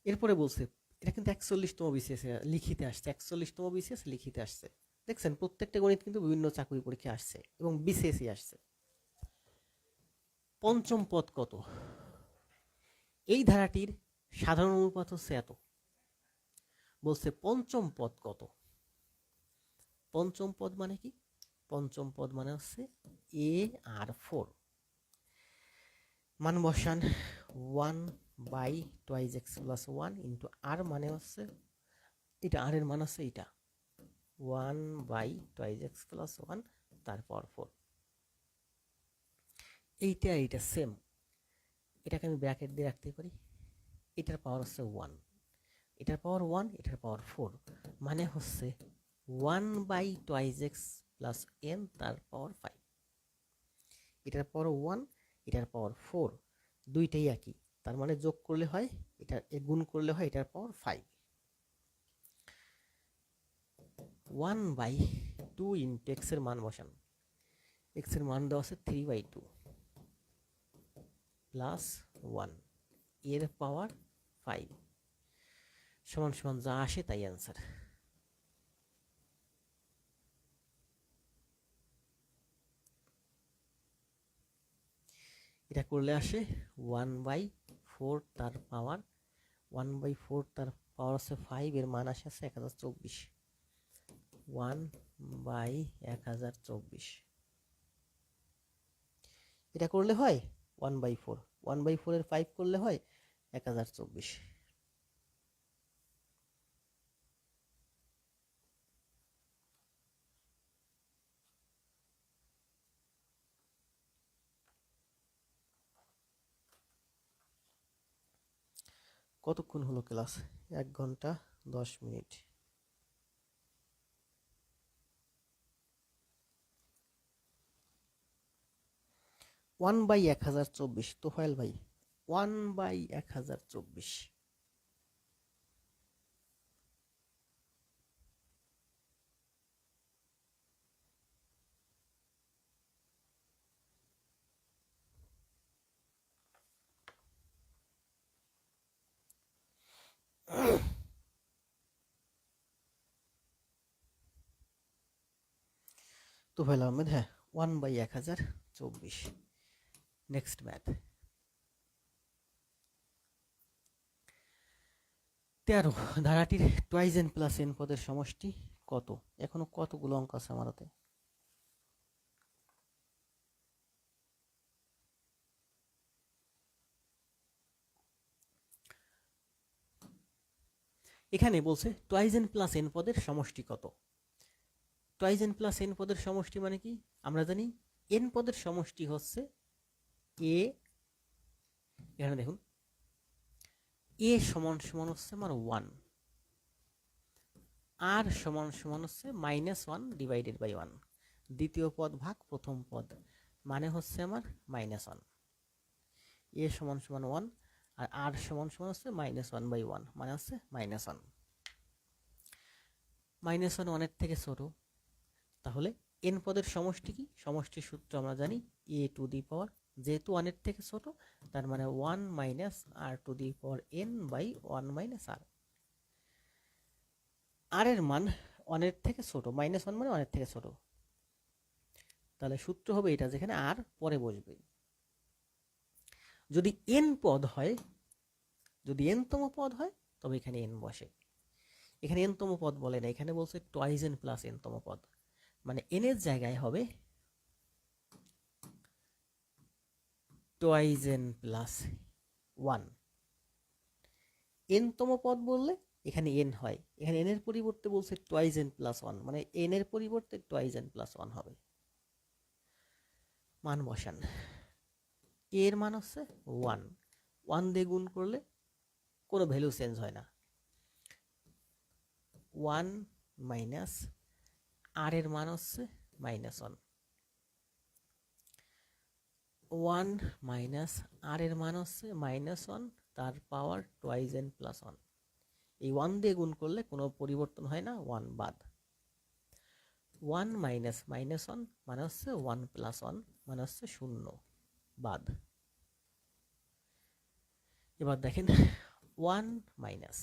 এরপরে বলছে এটা কিন্তু 41তম বিসিএস লিখিতে আসছে, 41তম বিসিএস লিখিতে আসছে। দেখছেন প্রত্যেকটা গণিত কিন্তু বিভিন্ন চাকরি পরীক্ষা আসছে এবং বিসিএসই আসছে। পঞ্চম পদ কত? এই ধারাটির সাধারণ অনুপাত হচ্ছে এত। বলছে পঞ্চম পদ কত? পঞ্চম পদ মানে কি? পঞ্চম পদ মানে হচ্ছে ar4। মান বসান 1/2x + 1 ইন্টু r মানে হচ্ছে এটা, r এর মান হচ্ছে এটা 1/2x + 1 তারপর 4। এইটা সেম, এটাকে আমি ব্র্যাকেট দিয়ে রাখতে পারি। এটার পাওয়ার হচ্ছে 1, এটার পাওয়ার 1, এটার পাওয়ার 4, মানে হচ্ছে 1/2x + n তার পাওয়ার 5। এটার পাওয়ার 1, এটার পাওয়ার 4, দুইটাই একই। তার মানে যোগ করলে হয় এটা, গুণ করলে হয় এটার পাওয়ার 5। 1/2 ইন্টু x এর মান বসান। x এর মান দেওয়া আছে 3/2 প্লাস 1 এর পাওয়ার 5 সমান যা আসে তাই অ্যান্সার। এটা করলে আসে 1/4 তার পাওয়ার 1/4 তার পাওয়ার আছে 5, এর মান আসে 1024। 1/1024 এটা করলে হয় 1/4, 1/4 এর 5 করলে হয় 1024। কতক্ষণ হলো ক্লাস? 1 ঘন্টা 10 মিনিট। 1/1024 তোফায়েল ভাই, 1/1024। তোফায়েল আহমেদ, হ্যাঁ 1/1024। নেক্সট ম্যাথ 13, ধারাটির টুয়াইজ এন প্লাস এন পদের সমষ্টি কত? এখনো কতগুলো অঙ্ক আছে আমার হাতে? এখানে বলছে টুয়াইজ এন প্লাস এন পদের সমষ্টি কত। টুয়াইজ এন প্লাস এন পদের সমষ্টি মানে কি? আমরা জানি এন পদের সমষ্টি হচ্ছে এ, এখানে দেখুন এ সমান সমান হচ্ছে আমার 1, আর সমান সমান হচ্ছে -1 ডিভাইডেড বাই 1, দ্বিতীয় পদ ভাগ প্রথম পদ, মানে হচ্ছে আমার -1। এ সমান সমান 1 আর সমান সমান হচ্ছে -1/1, মানে হচ্ছে -1। -1 1-এর থেকে ছোট, তাহলে এন পদের সমষ্টি কি? সমষ্টির সূত্র আমরা জানি এ টু দি পাওয়ার, যেহেতু 1-এর থেকে ছোট তার মানে 1 - r to the power n by 1 - r। আর এর মান 1-এর থেকে ছোট, -1 মানে 1-এর থেকে ছোট, তাহলে সূত্র হবে এটা, যেখানে আর পরে বসবে। যদি n পদ হয়, যদি n-তম পদ হয় তবে এখানে n বসে। এখানে n-তম পদ বলে না, এখানে বলছে টুয়াইজ n প্লাস n-তম পদ, মানে n এর জায়গায় হবে টুয়াইজ n প্লাস 1। n-তম পদ বললে এখানে n হয়, এখানে n এর পরিবর্তে বলছে টুয়াইজ n প্লাস 1, মানে n এর পরিবর্তে টুয়াইজ n প্লাস 1 হবে। মান বসান। এর মান হচ্ছে 1, 1 দিয়ে গুণ করলে কোনো ভ্যালু চেঞ্জ হয় না। 1 মাইনাস আর এর মান হচ্ছে -1, 1 মাইনাস আর এর মান হচ্ছে -1 তার পাওয়ার টুয়াইজ n প্লাস 1। এই 1 দিয়ে গুণ করলে কোনো পরিবর্তন হয় না, 1 বাদ। 1 মাইনাস -1 মানে হচ্ছে 1 প্লাস 1, মানে হচ্ছে 0 বাদ। এবার দেখেন 1 মাইনাস,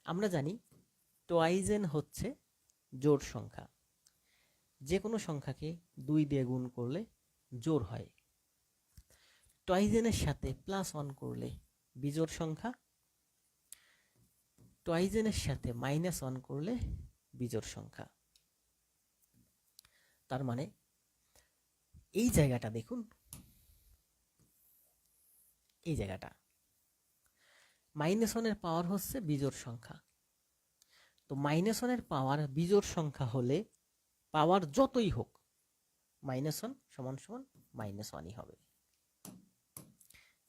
আমরা জানি টুয়াইজ n হচ্ছে জোড় সংখ্যা, যে কোনো সংখ্যাকে 2 দিয়ে গুণ করলে জোড় হয়। টুয়াইজ n এর সাথে +1 করলে বিজোড় সংখ্যা, টুয়াইজ n এর সাথে -1 করলে বিজোড় সংখ্যা। তার মানে এই জায়গাটা দেখুন, এই জায়গাটা -1 এর পাওয়ার হচ্ছে বিজোড় সংখ্যা, তো -1 এর পাওয়ার বিজোড় সংখ্যা হলে পাওয়ার যতই হোক -1 সমান সমান -1ই হবে।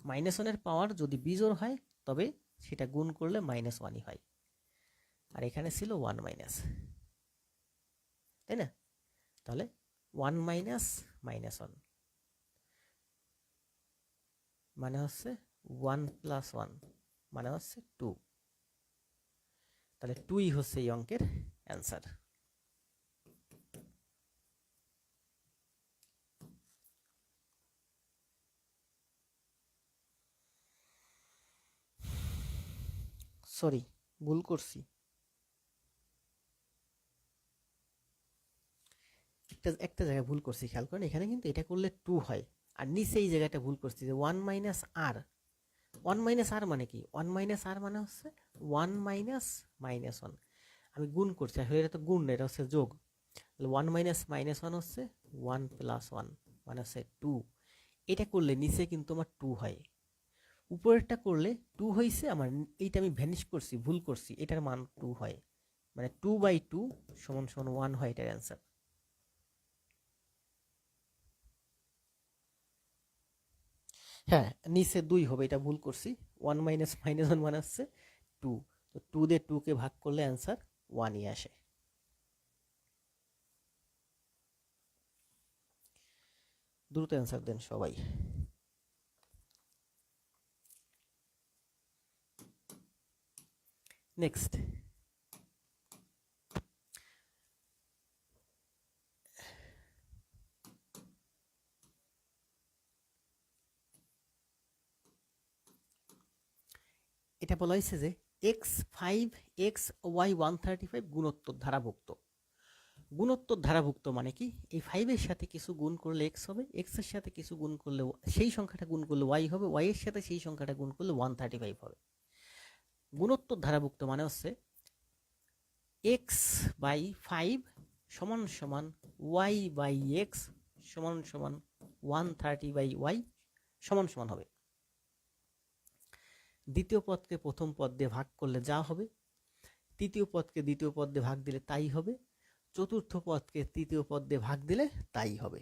-1 এর পাওয়ার যদি বিজোড় হয় তবে সেটা গুণ করলে -1ই হয়, আর এখানে ছিল 1 মাইনাস, তাই না? তাহলে 1 মাইনাস -1 মানে হচ্ছে 1 প্লাস 1, মানে হচ্ছে 2। তাহলে 2ই হচ্ছে এই অঙ্কের অ্যান্সার। সরি, ভুল করছি, একটা জায়গায় ভুল করছি, খেয়াল করেন। এখানে কিন্তু এটা করলে 2 হয়, আর নিচে এই জায়গাটা ভুল করছি যে 1 মাইনাস আর। 1 মাইনাস আর মানে কি? 1 মাইনাস আর মানে হচ্ছে 1 মাইনাস মাইনাস 1। আমি গুণ করছি, আসলে এটা তো গুণ না, এটা হচ্ছে যোগ। তাহলে 1 মাইনাস মাইনাস 1 হচ্ছে 1 প্লাস 1 মানে হচ্ছে 2। এটা করলে নিচে কিন্তু আমার 2 হয়, উপরেরটা করলে 2 হয়েছে আমার, এইটা আমি ভ্যানিশ করছি, ভুল করছি, এটার মান 2 হয়, মানে 2/2 সমান সমান 1 হয় এটার অ্যান্সার। হ্যাঁ, নিচে 2 হবে, এটা ভুল করছি। 1 মাইনাস মাইনাস 1 মানে হচ্ছে 2, তো 2 দিয়ে 2 কে ভাগ করলে অ্যান্সার 1ই আসে। দ্রুত অ্যান্সার দেন সবাই। নেক্সট, এটা বলা হয়েছে যে x5 xy 135 গুণোত্তর ধারাভুক্ত। গুণোত্তর ধারাভুক্ত মানে কি? এই 5 এর সাথে কিছু গুণ করলে x হবে, x এর সাথে কিছু গুণ করলে সেই সংখ্যাটা গুণ করলে y হবে, y এর সাথে সেই সংখ্যাটা গুণ করলে 135 হবে। গুণোত্তর ধারাভুক্ত মানে হচ্ছে x/5 সমান সমান y/x সমান সমান 130/y সমান সমান হবে। দ্বিতীয় পদকে প্রথম পদ দিয়ে ভাগ করলে যা হবে, তৃতীয় পদকে দ্বিতীয় পদ দিয়ে ভাগ দিলে তাই হবে, চতুর্থ পদকে তৃতীয় পদ দিয়ে ভাগ দিলে তাই হবে।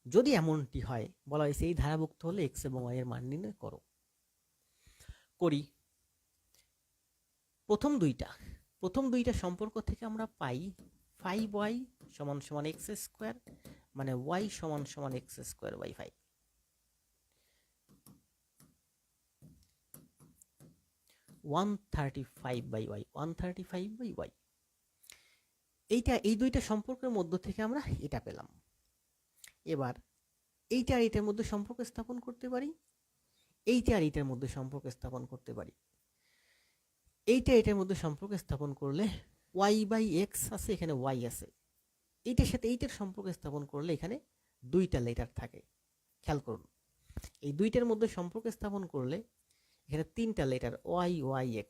যদি এমনটি হয়, বলা হয়েছে এই ধারাভুক্ত হলে x এবং y এর মান নির্ণয় করো। করি। প্রথম দুইটা সম্পর্ক থেকে আমরা পাই 5y সমান সমান x স্কোয়ার, মানে y সমান সমান x square by 5। 135/y 135/y। এই দুইটা সম্পর্কের মধ্য থেকে আমরা এটা পেলাম। এবার এইটা আর এটার মধ্যে সম্পর্ক স্থাপন করতে পারি, এইটা আর এটার মধ্যে সম্পর্ক স্থাপন করতে পারি। এইটা এটার মধ্যে সম্পর্ক স্থাপন করলে y/x আছে, এখানে y আছে, এইটার সাথে এইটার সম্পর্ক স্থাপন করলে এখানে দুইটা লেটার থাকে। খেয়াল করুন, এই দুইটার মধ্যে সম্পর্ক স্থাপন করলে এখানে তিনটা লেটার y/x,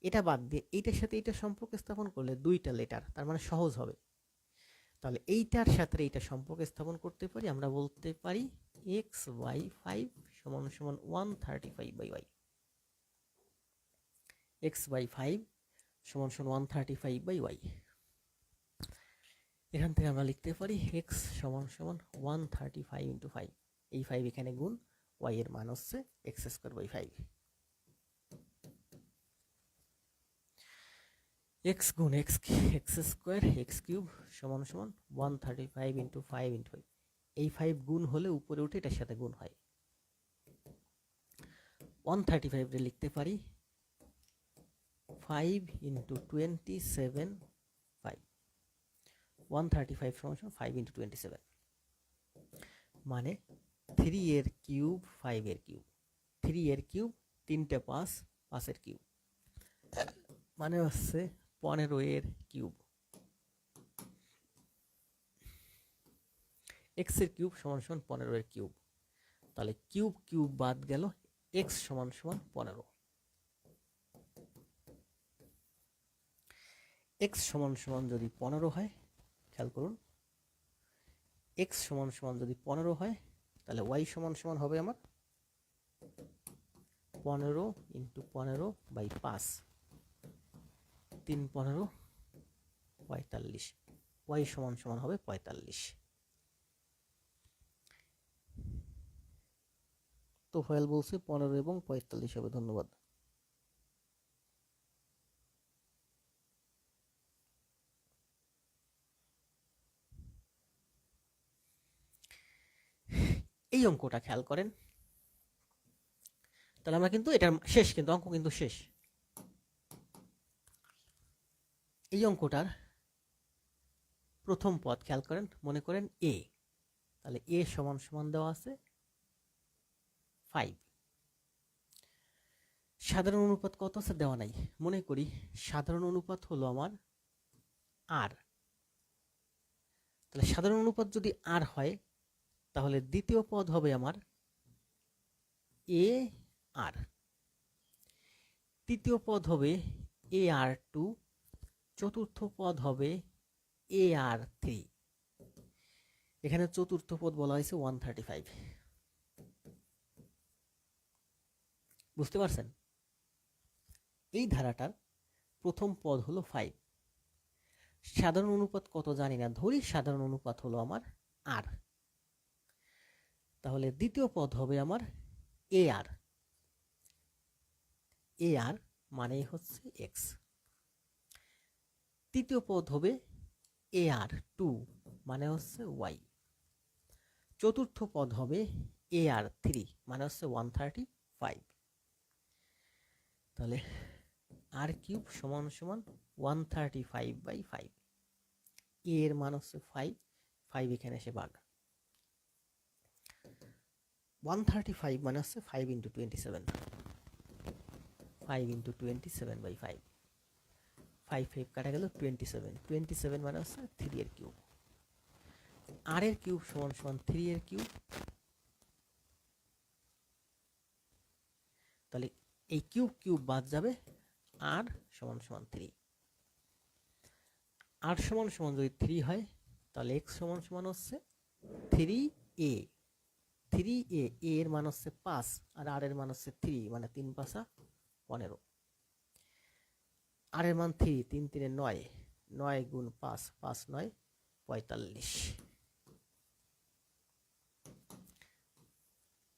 এটা বাদ দিয়ে এইটার সাথে এইটার সম্পর্ক স্থাপন করলে দুইটা লেটার, তার মানে সহজ হবে। তাহলে এইটার সাথে এইটা সম্পর্ক স্থাপন করতে পারি, আমরা বলতে পারি x/5 সমান সমান 135/y। x/5 সমান সমান 135/y। এখান থেকে আমরা লিখতে পারি x সমান সমান 135 ইন্টু 5, এই 5 এখানে গুণ, y এর মান হচ্ছে x²/5। x গুণ x স্কোয়ার x³ সমান সমান 135 ইন্টু 5 ইন্টু 5, এই 5 গুণ হলে উপরে উঠে এটার সাথে গুণ হয়। 135 রে লিখতে পারি 5 ইন্টু 27 5, 135 সমান সমান 5 ইন্টু 27, মানে 3 এর কিউব 5 এর কিউব, 3 এর কিউব 3টে 5, 5 এর কিউব মানে হচ্ছে 15 এর কিউব। x এর কিউব সমান সমান 15 এর কিউব, তাহলে কিউব কিউব বাদ গেল, x সমান সমান 15। x সমান সমান যদি 15 হয়, খেয়াল করুন, x সমান সমান যদি 15 হয়, তাহলে y সমান সমান হবে আমার 15 ইন্টু 15/5, 3 15 45, y সমান সমান হবে 45। তো ফাইল বলছে 15 এবং 45 হবে। ধন্যবাদ। এই অঙ্কটা খেয়াল করেন, তাহলে আমরা কিন্তু এটা শেষ, কিন্তু অঙ্ক কিন্তু শেষ। এই অঙ্কটার প্রথম পদ খেয়াল করেন, মনে করেন a, তাহলে a সমান সমান দেওয়া আছে 5। সাধারণ অনুপাত কত আছে দেওয়া নাই, মনে করি সাধারণ অনুপাত হলো আমার r, তাহলে সাধারণ অনুপাত যদি আর হয় তাহলে দ্বিতীয় পদ হবে আমার এ আর, তৃতীয় পদ হবে এ আর টু, চতুর্থ পদ হবে এ আর থ্রি। এখানে চতুর্থ পদ বলা হয়েছে 135। বুঝতে পারছেন? এই ধারাটার প্রথম পদ হলো 5। সাধারণ অনুপাত কত জানি না, ধরি সাধারণ অনুপাত হলো আমার আর, তাহলে দ্বিতীয় পদ হবে আমার এ আর। এ আর মানে হচ্ছে এক্স। তৃতীয় পদ হবে এ আর টু মানে হচ্ছে ওয়াই। চতুর্থ পদ হবে এ আর থ্রি মানে হচ্ছে 135। তাহলে আর কিউব সমান সমান 135/5। এ এর মান হচ্ছে 5, 5 এখানে এসে ভাগ। 135 মানে হচ্ছে 5 ইন্টু 27, 5 ইন্টু 27/5। 5 5 কাটা গেল 27, 27 মানে হচ্ছে 3 এর কিউব। আর এর কিউব সমান সমান 3 এর কিউব। তাহলে এই কিউব কিউব বাদ যাবে, আর সমান সমান 3। আর সমান সমান যদি 3 হয় তাহলে এক্স সমান সমান হচ্ছে 3a। 3a, এর মান হচ্ছে 5 আর আর এর মান হচ্ছে 3 মানে 3 5 15। আর এর মান 3, 3 3 9, 9 গুণ 5, 5 9 45।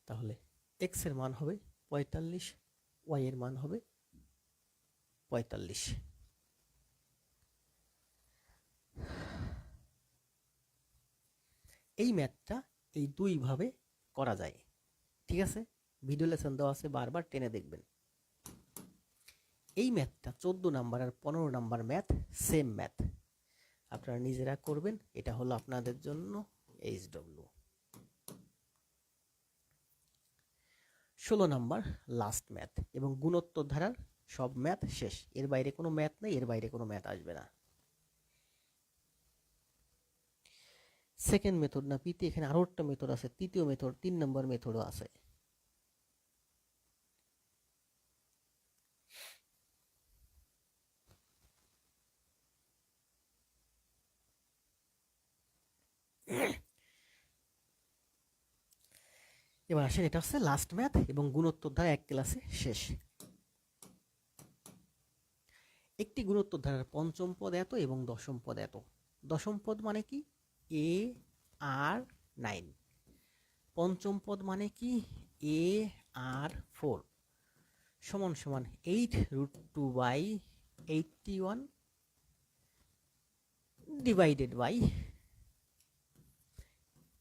তাহলে এক্স এর মান হবে 45, ওয়াই এর মান হবে 45। এই ম্যাথটা এই দুই ভাবে করা যায়, ঠিক আছে? ভিডিও লেসন দেওয়া আছে, বারবার টেনে দেখবেন। এই ম্যাথটা 14 নাম্বার আর 15 নাম্বার ম্যাথ সেম ম্যাথ, আপনারা নিজেরা করবেন। এটা হলো আপনাদের জন্য HW। 16 নাম্বার লাস্ট ম্যাথ এবং গুণোত্তর ধারার সব ম্যাথ শেষ। এর বাইরে কোনো ম্যাথ নেই, এর বাইরে কোনো ম্যাথ আসবে না। সেকেন্ড মেথড না পিতে, এখানে আরো একটা মেথড আছে, তৃতীয় মেথড, 3 নম্বর মেথডও আছে। এবার আসেন, এটা হচ্ছে লাস্ট ম্যাথ এবং গুণোত্তর ধারা এক ক্লাসে শেষ। একটি গুণোত্তর ধারার পঞ্চম পদ এত এবং দশম পদ এত। দশম পদ মানে কি? এ আর 9। পঞ্চম পদ মানে কি? এ আর 4 সমান সমান 8√2/81 ডিভাইডেড বাই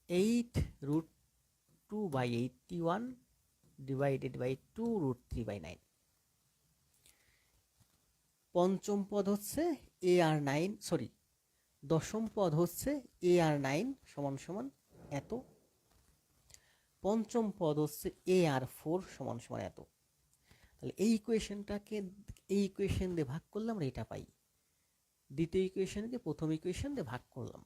8√2/81 ডিভাইডেড বাই 2√3/9। পঞ্চম পদ হচ্ছে এ আর 9, সরি, দশম পদ হচ্ছে এ আর 9 সমান সমান এত। পঞ্চম পদ হচ্ছে এ আর 4 সমান সমান এত। তাহলে এই ইকুয়েশনটাকে এই ইকুয়েশন দিয়ে ভাগ করলে আমরা এটা পাই। দ্বিতীয় ইকুয়েশনকে প্রথম ইকুয়েশন দিয়ে ভাগ করলাম,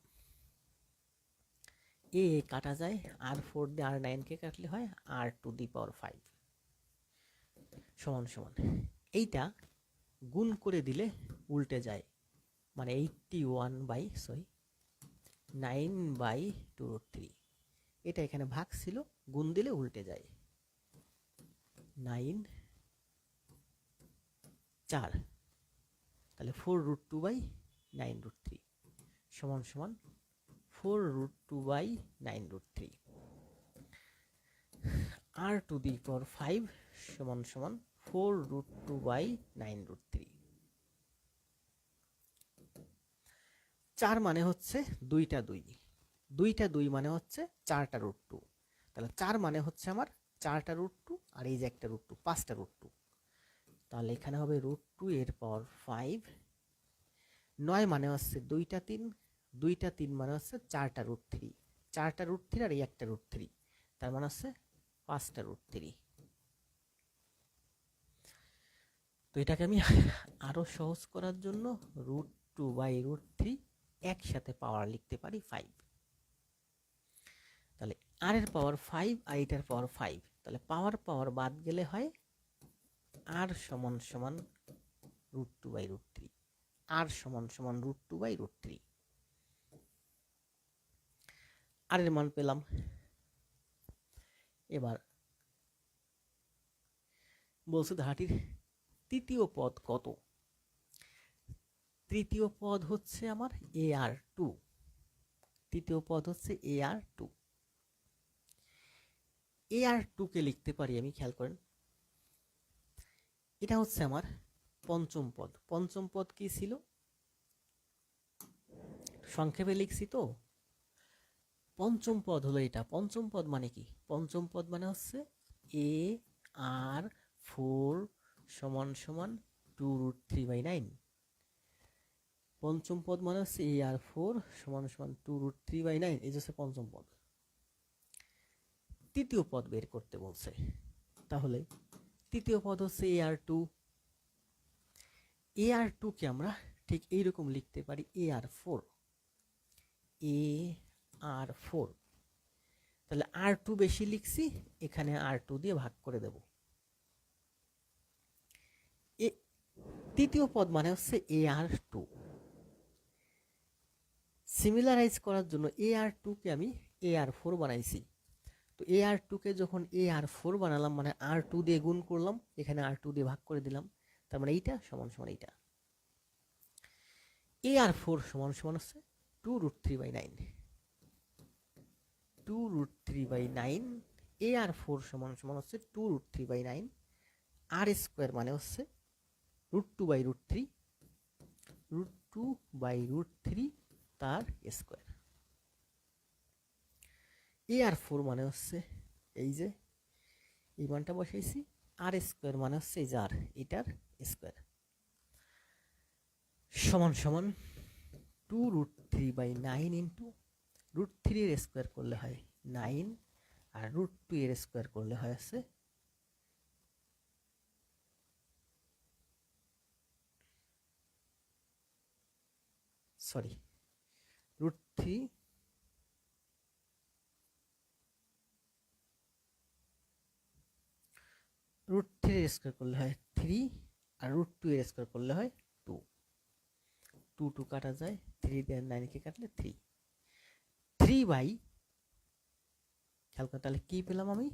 এ কাটা যায়, আর 4 দিয়ে আর 9 কে কাটলে হয় r⁵ সমান সমান এইটা গুণ করে দিলে উল্টে যায়, মানে 9/2√3। এটা এখানে ভাগ ছিল, গুণ দিলে উল্টে যায়, 9 4। তাহলে 4√2/9√3 সমান সমান 4√2/9√3। r⁵ সমান সমান 4√2/9√3। 4 মানে হচ্ছে দুইটা 2, দুইটা 2 মানে হচ্ছে 4টা √2। তাহলে 4 মানে হচ্ছে আমার 4টা √2 আর এই যে একটা √2, 5টা √2। তাহলে এখানে হবে √2 এর পাওয়ার 5। 9 মানে হচ্ছে দুইটা 3, দুইটা 3 মানে হচ্ছে 4টা √3, 4টা √3 আর এই একটা √3, তার মানে হচ্ছে 5টা √3। তো এটাকে আমি আরো সহজ করার জন্য √2/√3 একসাথে পাওয়ার লিখতে পারি 5। তাহলে আর এর পাওয়ার 5 আর এটার পাওয়ার 5, তাহলে পাওয়ার পাওয়ার বাদ গেলে হয় আর সমান সমান √2/√3, আর সমান সমান √2/√3। আর এর মান পেলাম। এবার বলছে ধারাটির তৃতীয় পদ কত। তৃতীয় পদ হচ্ছে আমার AR2, তৃতীয় পদ হচ্ছে AR2। AR2 কে লিখতে পারি আমি, খেয়াল করেন, এটা হচ্ছে আমার পঞ্চম পদ। পঞ্চম পদ কি ছিল, সংক্ষেপে লিখছি তো। পঞ্চম পদ হলো এটা। পঞ্চম পদ মানে কি, পঞ্চম পদ মানে হচ্ছে AR4 সমান সমান 2√3/9। পঞ্চম পদ মানে হচ্ছে AR4 সমান সমান 2√3/9, এই হচ্ছে পঞ্চম পদ। তৃতীয় পদ বের করতে বলছে, তাহলে তৃতীয় পদ হচ্ছে AR2। AR2 কে আমরা ঠিক এইরকম লিখতে পারি AR4, AR4। তাহলে R2 বেশি লিখছি, এখানে R2 দিয়ে ভাগ করে দেব। তৃতীয় পদ মানে হচ্ছে AR2। সিমিলারাইজ করার জন্য AR2 কে আমি AR4 বানাইছি। তো AR2 কে যখন AR4 বানালাম মানে R2 দিয়ে গুণ করলাম, এখানে R2 দিয়ে ভাগ করে দিলাম, তার মানে এইটা সমান সমান এইটা। AR4 সমান সমান হচ্ছে 2√3/9, 2√3/9। AR4 সমান সমান হচ্ছে 2√3/9। আর স্কোয়ার মানে হচ্ছে √2/√3, √2/√3 তার স্কোয়ার। AR4 মানে হচ্ছে এই যে এই মানটা বসাইছি, আর স্কোয়ার মানে হচ্ছে এই যে আর, এটার স্কোয়ার, সমান সমান 2√3/9 ইন্টু √3 এর স্কোয়ার করলে হয় 9, আর √2 এর স্কোয়ার করলে হয় আছে √3 এর স্কোয়ার করলে হয় 3, আর √2 এর স্কোয়ার করলে হয় 2। 2 কাটা যায়, 3 দিয়ে 9 কে কাটলে 3। 3 খেয়াল করে, তাহলে কি পেলাম আমি,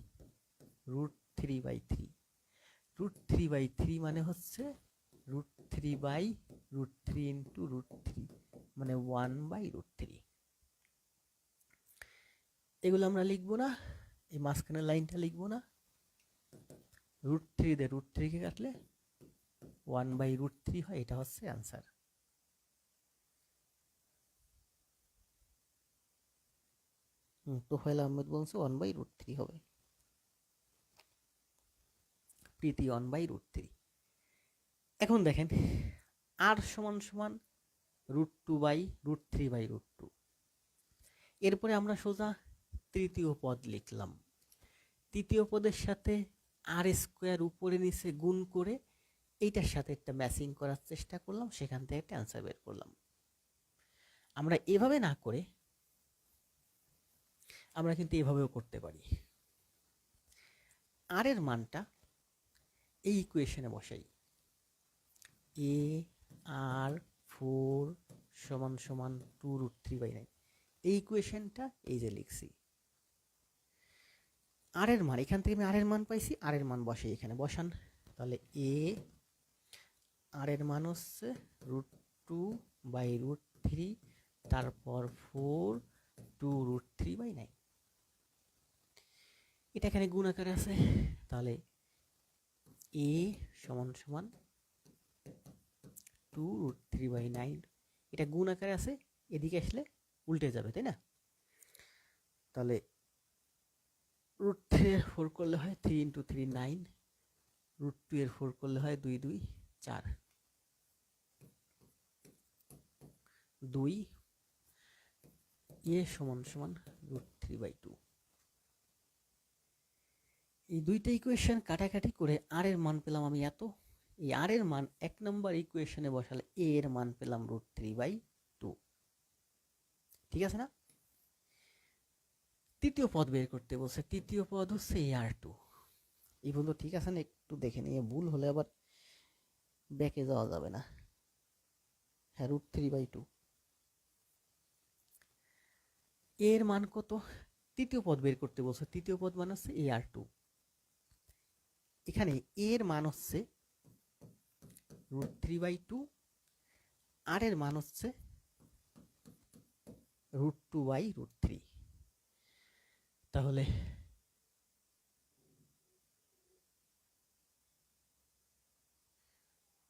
√3/3। √3/3 মানে হচ্ছে √3/√3 ইন্টু √3 মানে 1/√3। এগুলো আমরা লিখবো না, এই মাঝখানের লাইনটা লিখবো না। √3 দিয়ে √3 কে কাটলে 1/√3 হয়, এটা হচ্ছে অ্যান্সার। তোফায়েল আহমেদ বলছে 1/√3 হবে, প্রীতি 1/√3। এখন দেখেন আর সমান সমান √2/√3/√2। এরপরে আমরা সোজা তৃতীয় পদ লিখলাম। তৃতীয় পদের সাথে আর স্কোয়ার উপরে নিচে গুণ করে এইটার সাথে একটা ম্যাচিং করার চেষ্টা করলাম, সেখান থেকে একটা অ্যান্সার বের করলাম। আমরা এভাবে না করে আমরা কিন্তু এভাবেও করতে পারি। আর এর মানটা এই ইকুয়েশনে বসাই, AR4 সমান সমান 2√3/9। এই ইকুয়েশনটা এই যে লিখছি। আর এর মান, এখান থেকে আমি আর এর মান পাইছি, আর এর মান বসাই, এখানে বসান। তাহলে আর এর মান হচ্ছে √2/√3, তারপর 4, 2√3/9। এটা এখানে গুণ আকারে আছে, তাহলে A সমান সমান 2√3/9। এটা গুণ আকারে আছে, এদিকে আসলে উল্টে যাবে, তাই না? তাহলে √3 এর 4 করলে হয় 3 × 3 9, √2 এর 4 করলে হয় 2 2 4, 2 A সমান সমান √3/2। এই দুইটা ইকুয়েশন কাটাকাটি করে আর এর মান পেলাম আমি এত। এই আর এর মান এক নম্বর ইকুয়েশনে বসালে A এর মান পেলাম √3/2। ঠিক আছে না? তৃতীয় পদ বের করতে বলছে, তৃতীয় পদ হচ্ছে AR2। এই পর্যন্ত ঠিক আছে না? একটু দেখে নিয়ে, ভুল হলে আবার ব্যাকে যাওয়া যাবে না। হ্যাঁ, √3/2 এর মান কত? তৃতীয় পদ বের করতে বলছে, তৃতীয় পদ মান হচ্ছে AR2। এখানে এর মান হচ্ছে √3/2, আর এর মান হচ্ছে √2/√3। তাহলে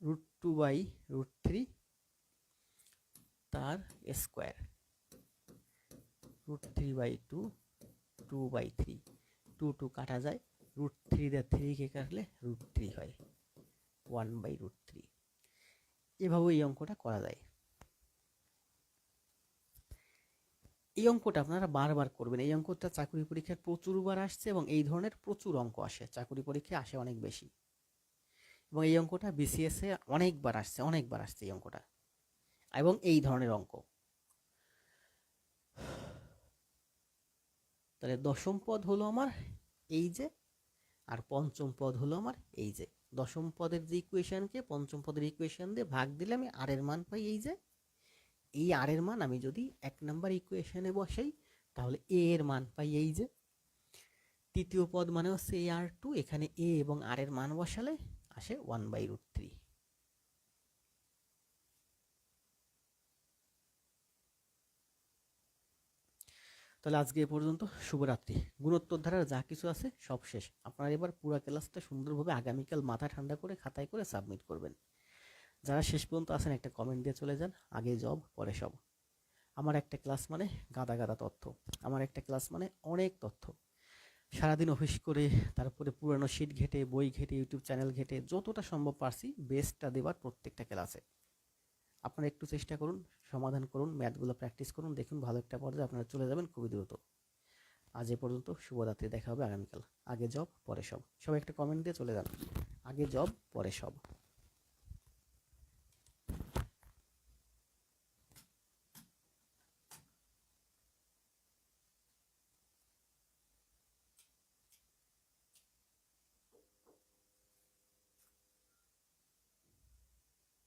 √2/√3 তার স্কোয়ার, √3/2, 2/3, 2 কাটা যায়, √3 দিয়ে 3 কে কাটলে √3 হয়, 1/√3। এভাবে এই অঙ্কটা করা যায়। এই অঙ্কটা আপনারা বারবার করবেন। এই অঙ্কটা চাকরি পরীক্ষায় প্রচুরবার আসছে এবং এই ধরনের প্রচুর অঙ্ক আসে, চাকরি পরীক্ষায় আসে অনেক বেশি। এবং এই অঙ্কটা BCS এ অনেকবার আসছে এই অঙ্কটা, এবং এই ধরনের অঙ্ক। তাহলে দশম পদ হলো আমার এই যে, আর পঞ্চম পদ হলো আমার এই যে। দশম পদের যে ইকুয়েশনকে পঞ্চম পদের ইকুয়েশন দিয়ে ভাগ দিলে আমি আর এর মান পাই এই যে। এই আর এর মান আমি যদি 1 নাম্বার ইকুয়েশনে বসাই তাহলে এ এর মান পাই এই যে। তৃতীয় পদ মানে হচ্ছে AR2, এখানে এ এবং আর এর মান বসালে আসে 1/√3। তাহলে আজকে এ পর্যন্ত। শুভরাত্রি। গুণোত্তর ধারার যা কিছু আছে সব শেষ। আপনারা এবার পুরো ক্লাসটা সুন্দরভাবে আগামীকাল মাথা ঠান্ডা করে খাতায় করে সাবমিট করবেন। যারা শেষ পর্যন্ত আছেন একটা কমেন্ট দিয়ে চলে যান, আগে জব পরে সব। আমার একটা ক্লাস মানে গাদা গাদা তথ্য, আমার একটা ক্লাস মানে অনেক তথ্য। সারাদিন অফিস করে, তারপরে পুরানো শিট ঘেটে, বই ঘেটে, ইউটিউব চ্যানেল ঘেটে যতটা সম্ভব পারছি বেস্টটা দেবার প্রত্যেকটা ক্লাসে। আপনারা একটু চেষ্টা করুন, সমাধান করুন, ম্যাথগুলো প্র্যাকটিস করুন, দেখুন ভালো একটা পর্যায়ে আপনারা চলে যাবেন খুবই দ্রুত। আজ এ পর্যন্ত। শুভরাত্রি। দেখা হবে আগামীকাল। আগে জব পরে সব। সবাই একটা কমেন্ট দিয়ে চলে যান, আগে জব পরে সব।